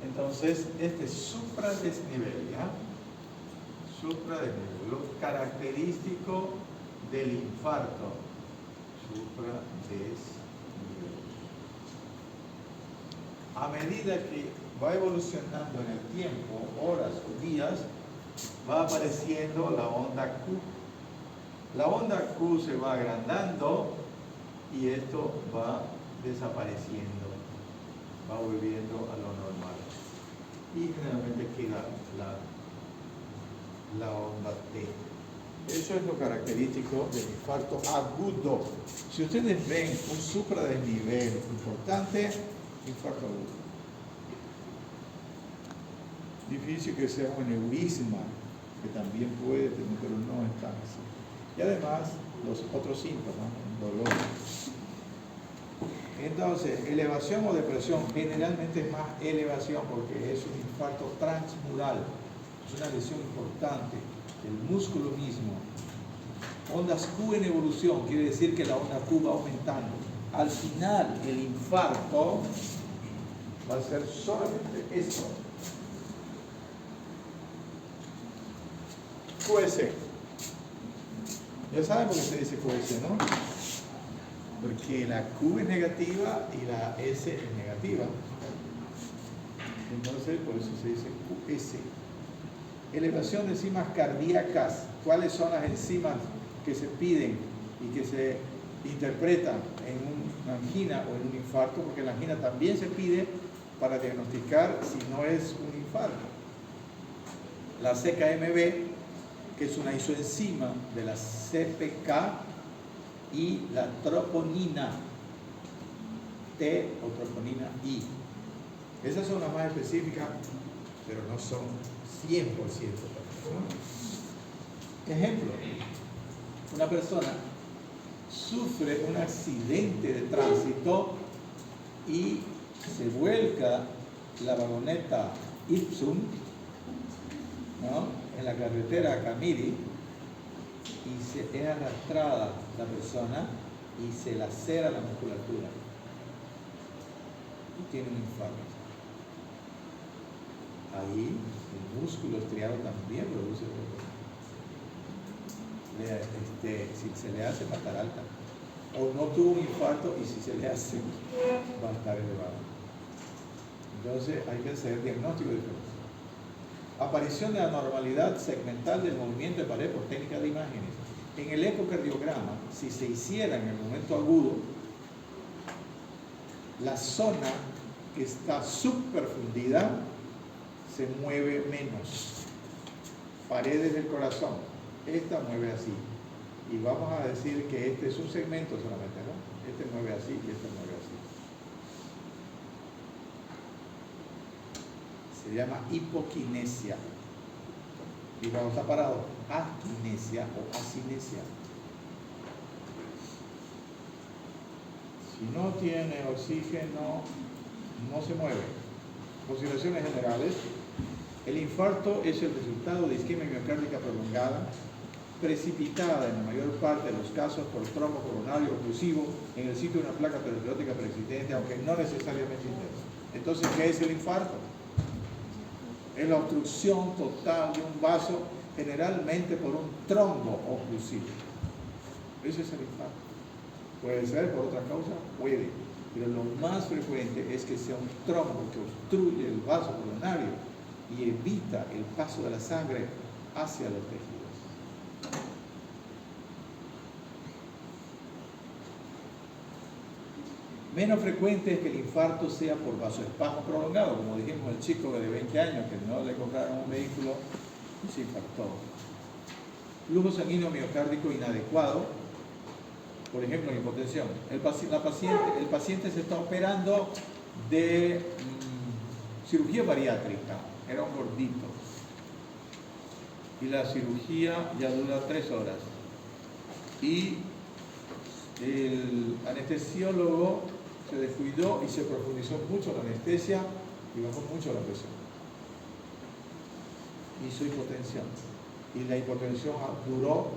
Entonces, este es supradesnivel, ¿ya? Supradesnivel, lo característico del infarto. Supradesnivel. A medida que va evolucionando en el tiempo, horas o días, va apareciendo la onda Q. La onda Q se va agrandando y esto va desapareciendo, va volviendo a lo normal. Y generalmente queda la onda T. Eso es lo característico del infarto agudo. Si ustedes ven un supradesnivel importante, infarto agudo. Difícil que sea un aneurisma, que también puede tener, pero no es tan así. Y además, los otros síntomas, dolor. Entonces, elevación o depresión, generalmente es más elevación porque es un infarto transmural, es una lesión importante del músculo mismo. Ondas Q en evolución, quiere decir que la onda Q va aumentando. Al final, el infarto va a ser solamente esto. QS. Ya saben por qué se dice QS, ¿no? porque la Q es negativa y la S es negativa. Entonces, por eso se dice QS. Elevación de enzimas cardíacas. ¿Cuáles son las enzimas que se piden y que se interpretan en una angina o en un infarto? Porque la angina también se pide para diagnosticar si no es un infarto. La CKMB, que es una isoenzima de la CPK, y la troponina T o troponina I. Esas son las más específicas, pero no son 100%. Ejemplo, una persona sufre un accidente de tránsito y se vuelca la vagoneta Ipsum, ¿no?, en la carretera Camiri, y se es arrastrada la persona y se lacera la musculatura y tiene un infarto. Ahí el músculo estriado también produce si se le hace va a estar alta, o no tuvo un infarto y si se le hace va a estar elevado. Entonces hay que hacer diagnóstico diferencial. Aparición de anormalidad segmental del movimiento de pared por técnica de imágenes. En el ecocardiograma, si se hiciera en el momento agudo, la zona que está subperfundida se mueve menos. Paredes del corazón, esta mueve así. Y vamos a decir que este es un segmento solamente, ¿no? Este mueve así y este mueve así. Se llama hipoquinesia. Y cuando está parado, aquinesia o asinesia. Si no tiene oxígeno, no se mueve. Consideraciones generales. El infarto es el resultado de isquemia miocárdica prolongada, precipitada en la mayor parte de los casos por trombo coronario oclusivo en el sitio de una placa aterosclerótica preexistente, aunque no necesariamente intensa. Entonces, ¿qué es el infarto? Es la obstrucción total de un vaso, generalmente por un trombo oclusivo. Ese es el infarto. Puede ser por otra causa, puede, pero lo más frecuente es que sea un trombo que obstruye el vaso coronario y evita el paso de la sangre hacia los tejidos. Menos frecuente es que el infarto sea por vasoespasmo prolongado, como dijimos el chico de 20 años que no le compraron un vehículo y se infartó. Flujo sanguíneo miocárdico inadecuado, por ejemplo, hipotensión. El paciente se está operando de cirugía bariátrica, era un gordito, y la cirugía ya dura 3 horas. Y el anestesiólogo se descuidó y se profundizó mucho la anestesia y bajó mucho la presión. Hizo hipotensión. Y la hipotensión duró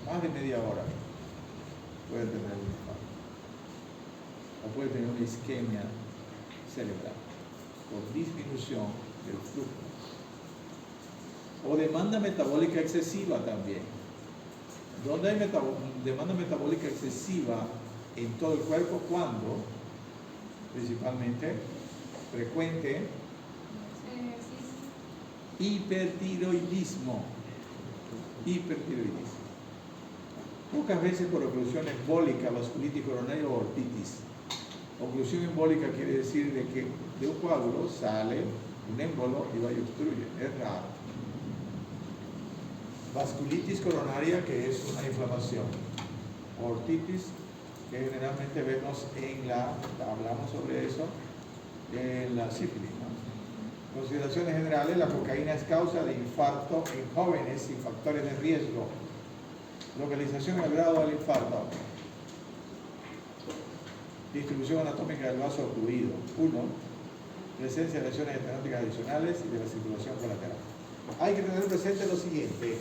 más de media hora. Puede tener un infarto. O puede tener una isquemia cerebral por disminución del flujo. O demanda metabólica excesiva también. ¿Dónde hay demanda metabólica excesiva en todo el cuerpo? ¿Cuándo? Principalmente frecuente hipertiroidismo. Pocas veces por oclusión embólica, vasculitis coronaria o ortitis. Oclusión embólica quiere decir de que de un coágulo sale un émbolo y va y obstruye. Es raro. Vasculitis coronaria, que es una inflamación. Ortitis, que generalmente vemos hablamos sobre eso, en la sífilis, ¿no? Consideraciones generales: la cocaína es causa de infarto en jóvenes sin factores de riesgo. Localización al grado del infarto. Distribución anatómica del vaso ocluido. 1. Presencia de lesiones estenóticas adicionales y de la circulación colateral. Hay que tener presente lo siguiente.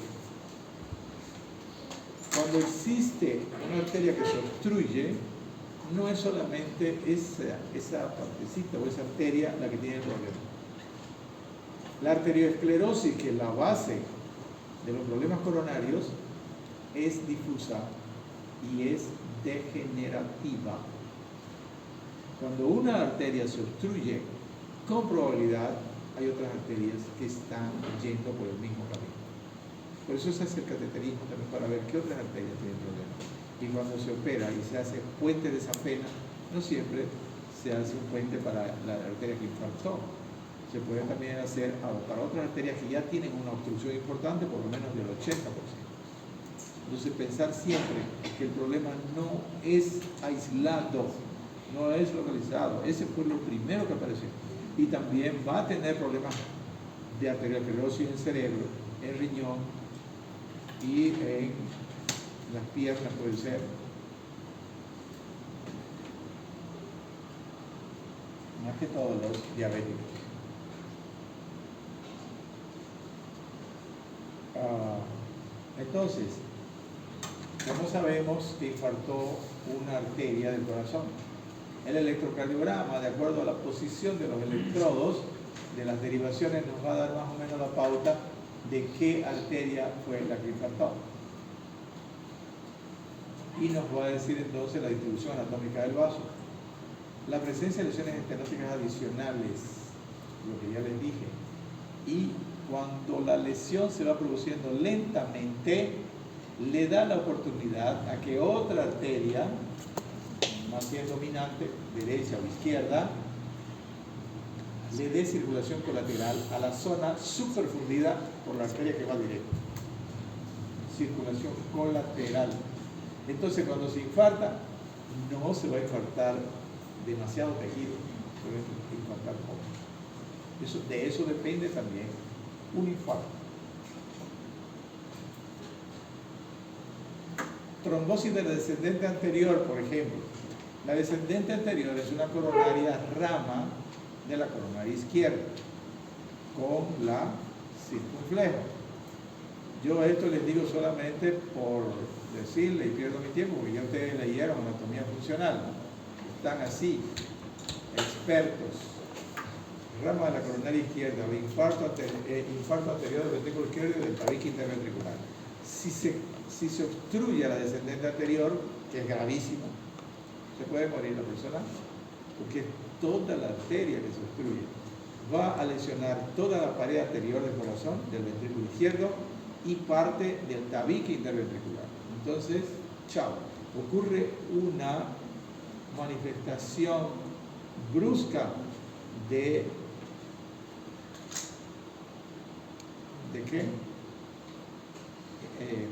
Cuando existe una arteria que se obstruye, no es solamente esa partecita o esa arteria la que tiene el problema. La arteriosclerosis, que es la base de los problemas coronarios, es difusa y es degenerativa. Cuando una arteria se obstruye, con probabilidad hay otras arterias que están yendo por el mismo camino. Por eso se hace el cateterismo también para ver qué otras arterias tienen problemas. Y cuando se opera y se hace puente de esa pena, no siempre se hace un puente para la arteria que infartó. Se puede también hacer para otras arterias que ya tienen una obstrucción importante, por lo menos del 80%. Entonces pensar siempre que el problema no es aislado, no es localizado. Ese fue lo primero que apareció. Y también va a tener problemas de arteriosclerosis en cerebro, en riñón y en las piernas puede ser. Más que todos los diabéticos. Entonces, ¿cómo sabemos que infartó una arteria del corazón? El electrocardiograma, de acuerdo a la posición de los electrodos, de las derivaciones, nos va a dar más o menos la pauta de qué arteria fue la que infartó. Y nos va a decir entonces la distribución anatómica del vaso. La presencia de lesiones estenóticas adicionales, lo que ya les dije. Y cuando la lesión se va produciendo lentamente, le da la oportunidad a que otra arteria, más bien dominante, derecha o izquierda, le dé circulación colateral a la zona superfundida por la arteria que va directa. Circulación colateral. Entonces, cuando se infarta, no se va a infartar demasiado tejido, se va a infartar poco. De eso depende también un infarto. Trombosis de la descendente anterior, por ejemplo. La descendente anterior es una coronaria rama de la coronaria izquierda con la circunflejo. Yo esto les digo solamente por decirle y pierdo mi tiempo, porque ya ustedes leyeron anatomía funcional, ¿no? Están así, expertos. Rama de la coronaria izquierda, o infarto anterior del ventrículo izquierdo y del tabique interventricular. Si se obstruye la descendente anterior, que es gravísimo, se puede morir la persona, porque es toda la arteria que se obstruye. Va a lesionar toda la pared anterior del corazón, del ventrículo izquierdo, y parte del tabique interventricular. Entonces, chao. Ocurre una manifestación brusca ¿de qué?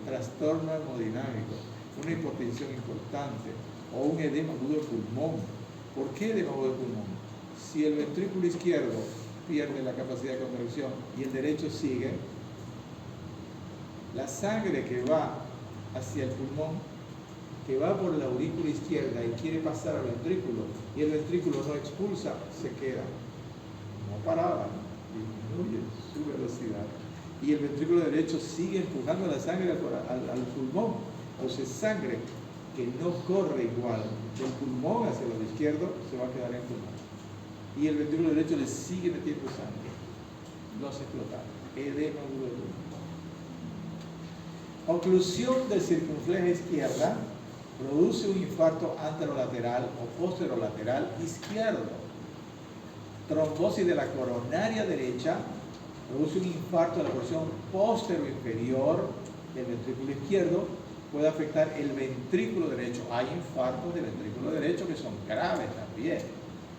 Trastorno hemodinámico, una hipotensión importante o un edema agudo del pulmón. ¿Por qué edema agudo del pulmón? Si el ventrículo izquierdo pierde la capacidad de contracción y el derecho sigue, la sangre que va hacia el pulmón, que va por la aurícula izquierda y quiere pasar al ventrículo y el ventrículo no expulsa, se queda no parada, disminuye su velocidad y el ventrículo derecho sigue empujando la sangre al pulmón. Entonces sangre que no corre igual del pulmón hacia el lado izquierdo se va a quedar en el pulmón y el ventrículo derecho le sigue metiendo sangre, no se explota, edema agudo del pulmón. Oclusión del circunflejo izquierda produce un infarto anterolateral o posterolateral izquierdo. Trombosis de la coronaria derecha produce un infarto de la porción posterior del ventrículo izquierdo, puede afectar el ventrículo derecho. Hay infartos del ventrículo derecho que son graves también.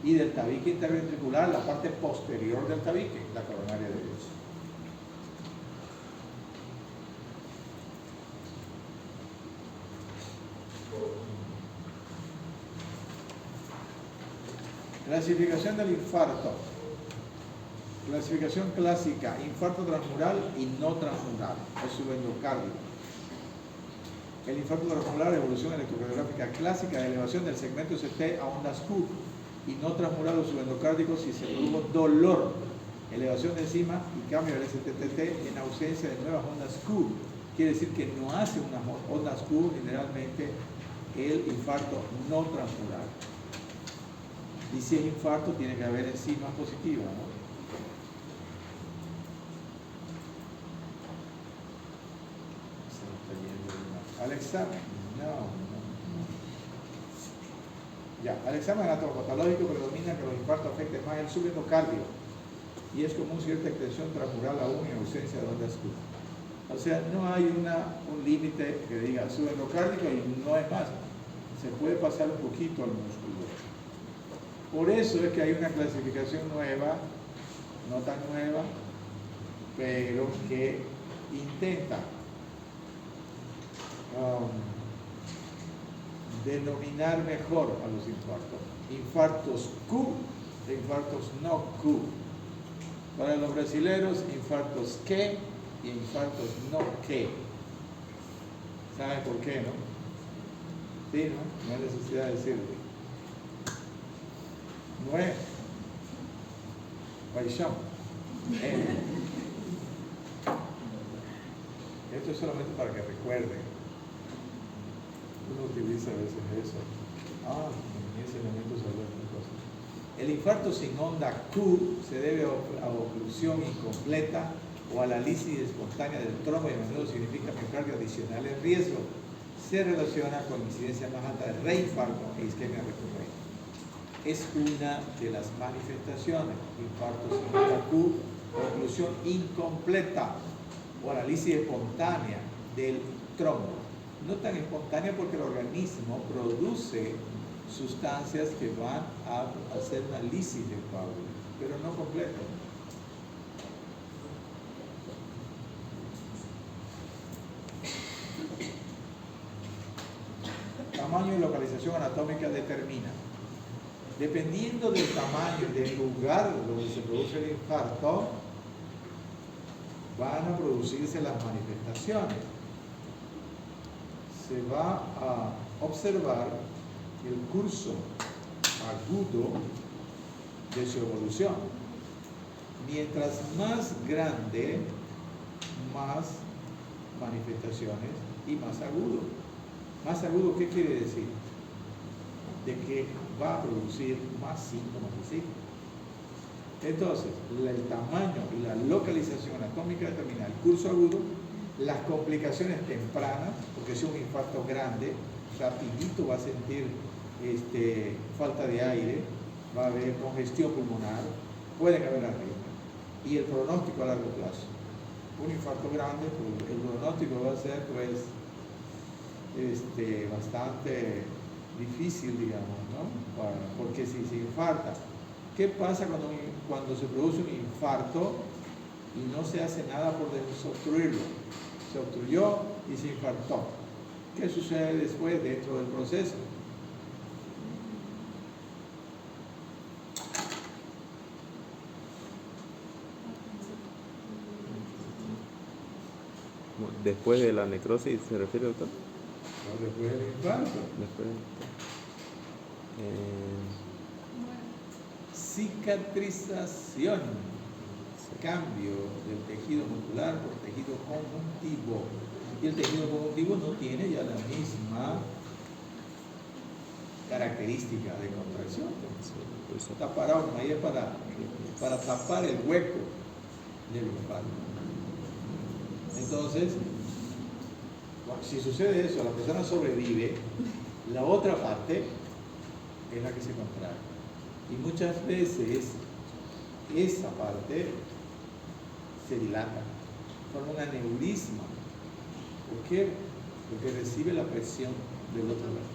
Y del tabique interventricular, la parte posterior del tabique, la coronaria derecha. Clasificación del infarto. Clasificación clásica, infarto transmural y no transmural, o subendocardio. El infarto transmural, evolución electrocardiográfica clásica de elevación del segmento ST a ondas Q, y no transmural o subendocárdico si se produjo dolor, elevación de enzima y cambio del STTT en ausencia de nuevas ondas Q. Quiere decir que no hace unas ondas Q generalmente el infarto no transmural. Y si es infarto, tiene que haber enzimas positivas, ¿no? Se nos está yendo al examen. No. Ya, al examen anatomopatológico predomina que los infartos afecten más el subendocardio y es común cierta extensión transmural aún en ausencia de ondas Q. O sea, no hay un límite que diga subendocárdico y no es más. Se puede pasar un poquito al músculo. Por eso es que hay una clasificación nueva, no tan nueva, pero que intenta denominar mejor a los infartos. Infartos Q e infartos no Q. Para los brasileños, infartos que y infartos no que. ¿Saben por qué, no? Sí, ¿no? No hay necesidad de decirlo. No es paixão. Esto es solamente para que recuerden. Uno utiliza a veces eso. En ese momento se habla de una cosa. El infarto sin onda Q se debe a oclusión incompleta o a la lisis espontánea del trombo y a menudo significa miocardio adicional en riesgo. Se relaciona con incidencia más alta de reinfarto e isquemia recurrente. Es una de las manifestaciones. Infarto sin onda Q, oclusión incompleta o a la lisis espontánea del trombo. No tan espontánea porque el organismo produce sustancias que van a hacer una lisis del coágulo, pero no completa. Tamaño y localización anatómica determina. Dependiendo del tamaño y del lugar donde se produce el infarto, van a producirse las manifestaciones. Se va a observar el curso agudo de su evolución. Mientras más grande, más manifestaciones y más agudo. Más agudo, ¿qué quiere decir? De que va a producir más síntomas de signos. Entonces, el tamaño y la localización anatómica determina el curso agudo, las complicaciones tempranas, porque si es un infarto grande, rapidito va a sentir falta de aire, va a haber congestión pulmonar, pueden haber arritmias, y el pronóstico a largo plazo. Un infarto grande, pues, el pronóstico va a ser pues bastante difícil, digamos, ¿no? Porque si se infarta, ¿qué pasa cuando se produce un infarto y no se hace nada por desobstruirlo? Se obstruyó y se infartó. ¿Qué sucede después dentro del proceso? Después de la necrosis, ¿se refiere, doctor? No, después del infarto. Después. Cicatrización. Cambio del tejido muscular por tejido conjuntivo. Y el tejido conjuntivo no tiene ya la misma característica de contracción. Está parado ahí es para tapar el hueco del infarto. Entonces, si sucede eso, la persona sobrevive, la otra parte es la que se contrae. Y muchas veces esa parte se dilata, forma un aneurisma. ¿Por qué? Porque recibe la presión del otro lado.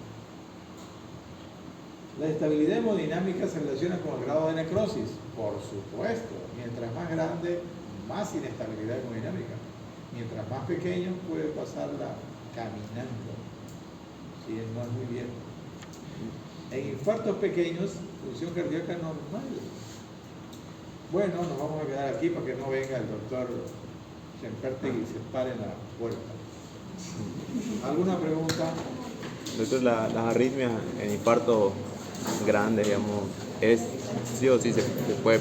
La estabilidad hemodinámica se relaciona con el grado de necrosis, por supuesto. Mientras más grande, más inestabilidad hemodinámica. Mientras más pequeño, puede pasarla caminando, si no es muy viejo. En infartos pequeños, función cardíaca normal. Bueno, nos vamos a quedar aquí para que no venga el doctor Sempertegui y se pare en la puerta. ¿Alguna pregunta? Doctor, las arritmias en infartos grandes, digamos, sí o sí se puede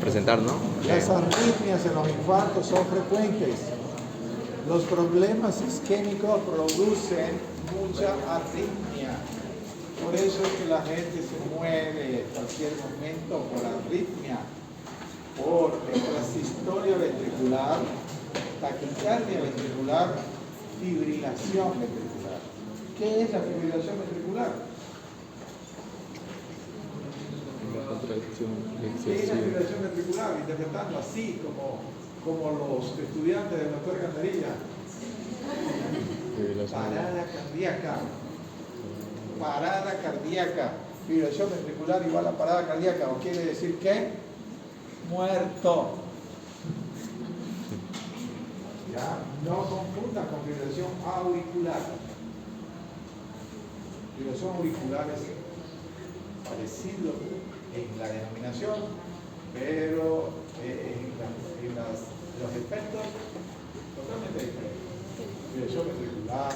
presentar, ¿no? Las arritmias en los infartos son frecuentes. Los problemas isquémicos producen mucha arritmia. Por eso es que la gente se muere en cualquier momento por arritmia, por extrasistolia ventricular, taquicardia ventricular, fibrilación ventricular. ¿Qué es la fibrilación ventricular? Fibrilación Es la excesiva. fibrilación ventricular, interpretando así como los estudiantes del doctor Cantarilla. Fibrilación. Parada cardíaca. Fibrilación ventricular igual a parada cardíaca. ¿O quiere decir qué? Muerto. Ya, no confunda con fibrilación auricular. Fibrilación auricular es parecido en la denominación, pero los efectos totalmente diferentes. Fibrilación ventricular,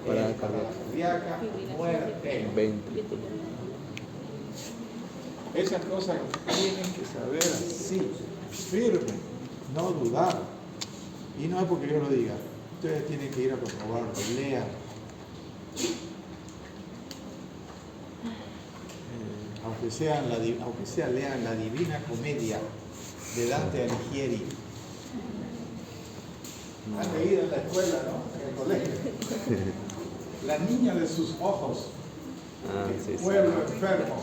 Parada parada cardíaca, muerte. Ventrículo. Esas cosas tienen que saber así, firme, no dudar. Y no es porque yo lo diga, ustedes tienen que ir a comprobarlo, lean. Aunque sea lean la Divina Comedia de Dante Alighieri. Han leído en la escuela, ¿no? En el colegio. La niña de sus ojos, Ah, sí, el sí. pueblo enfermo.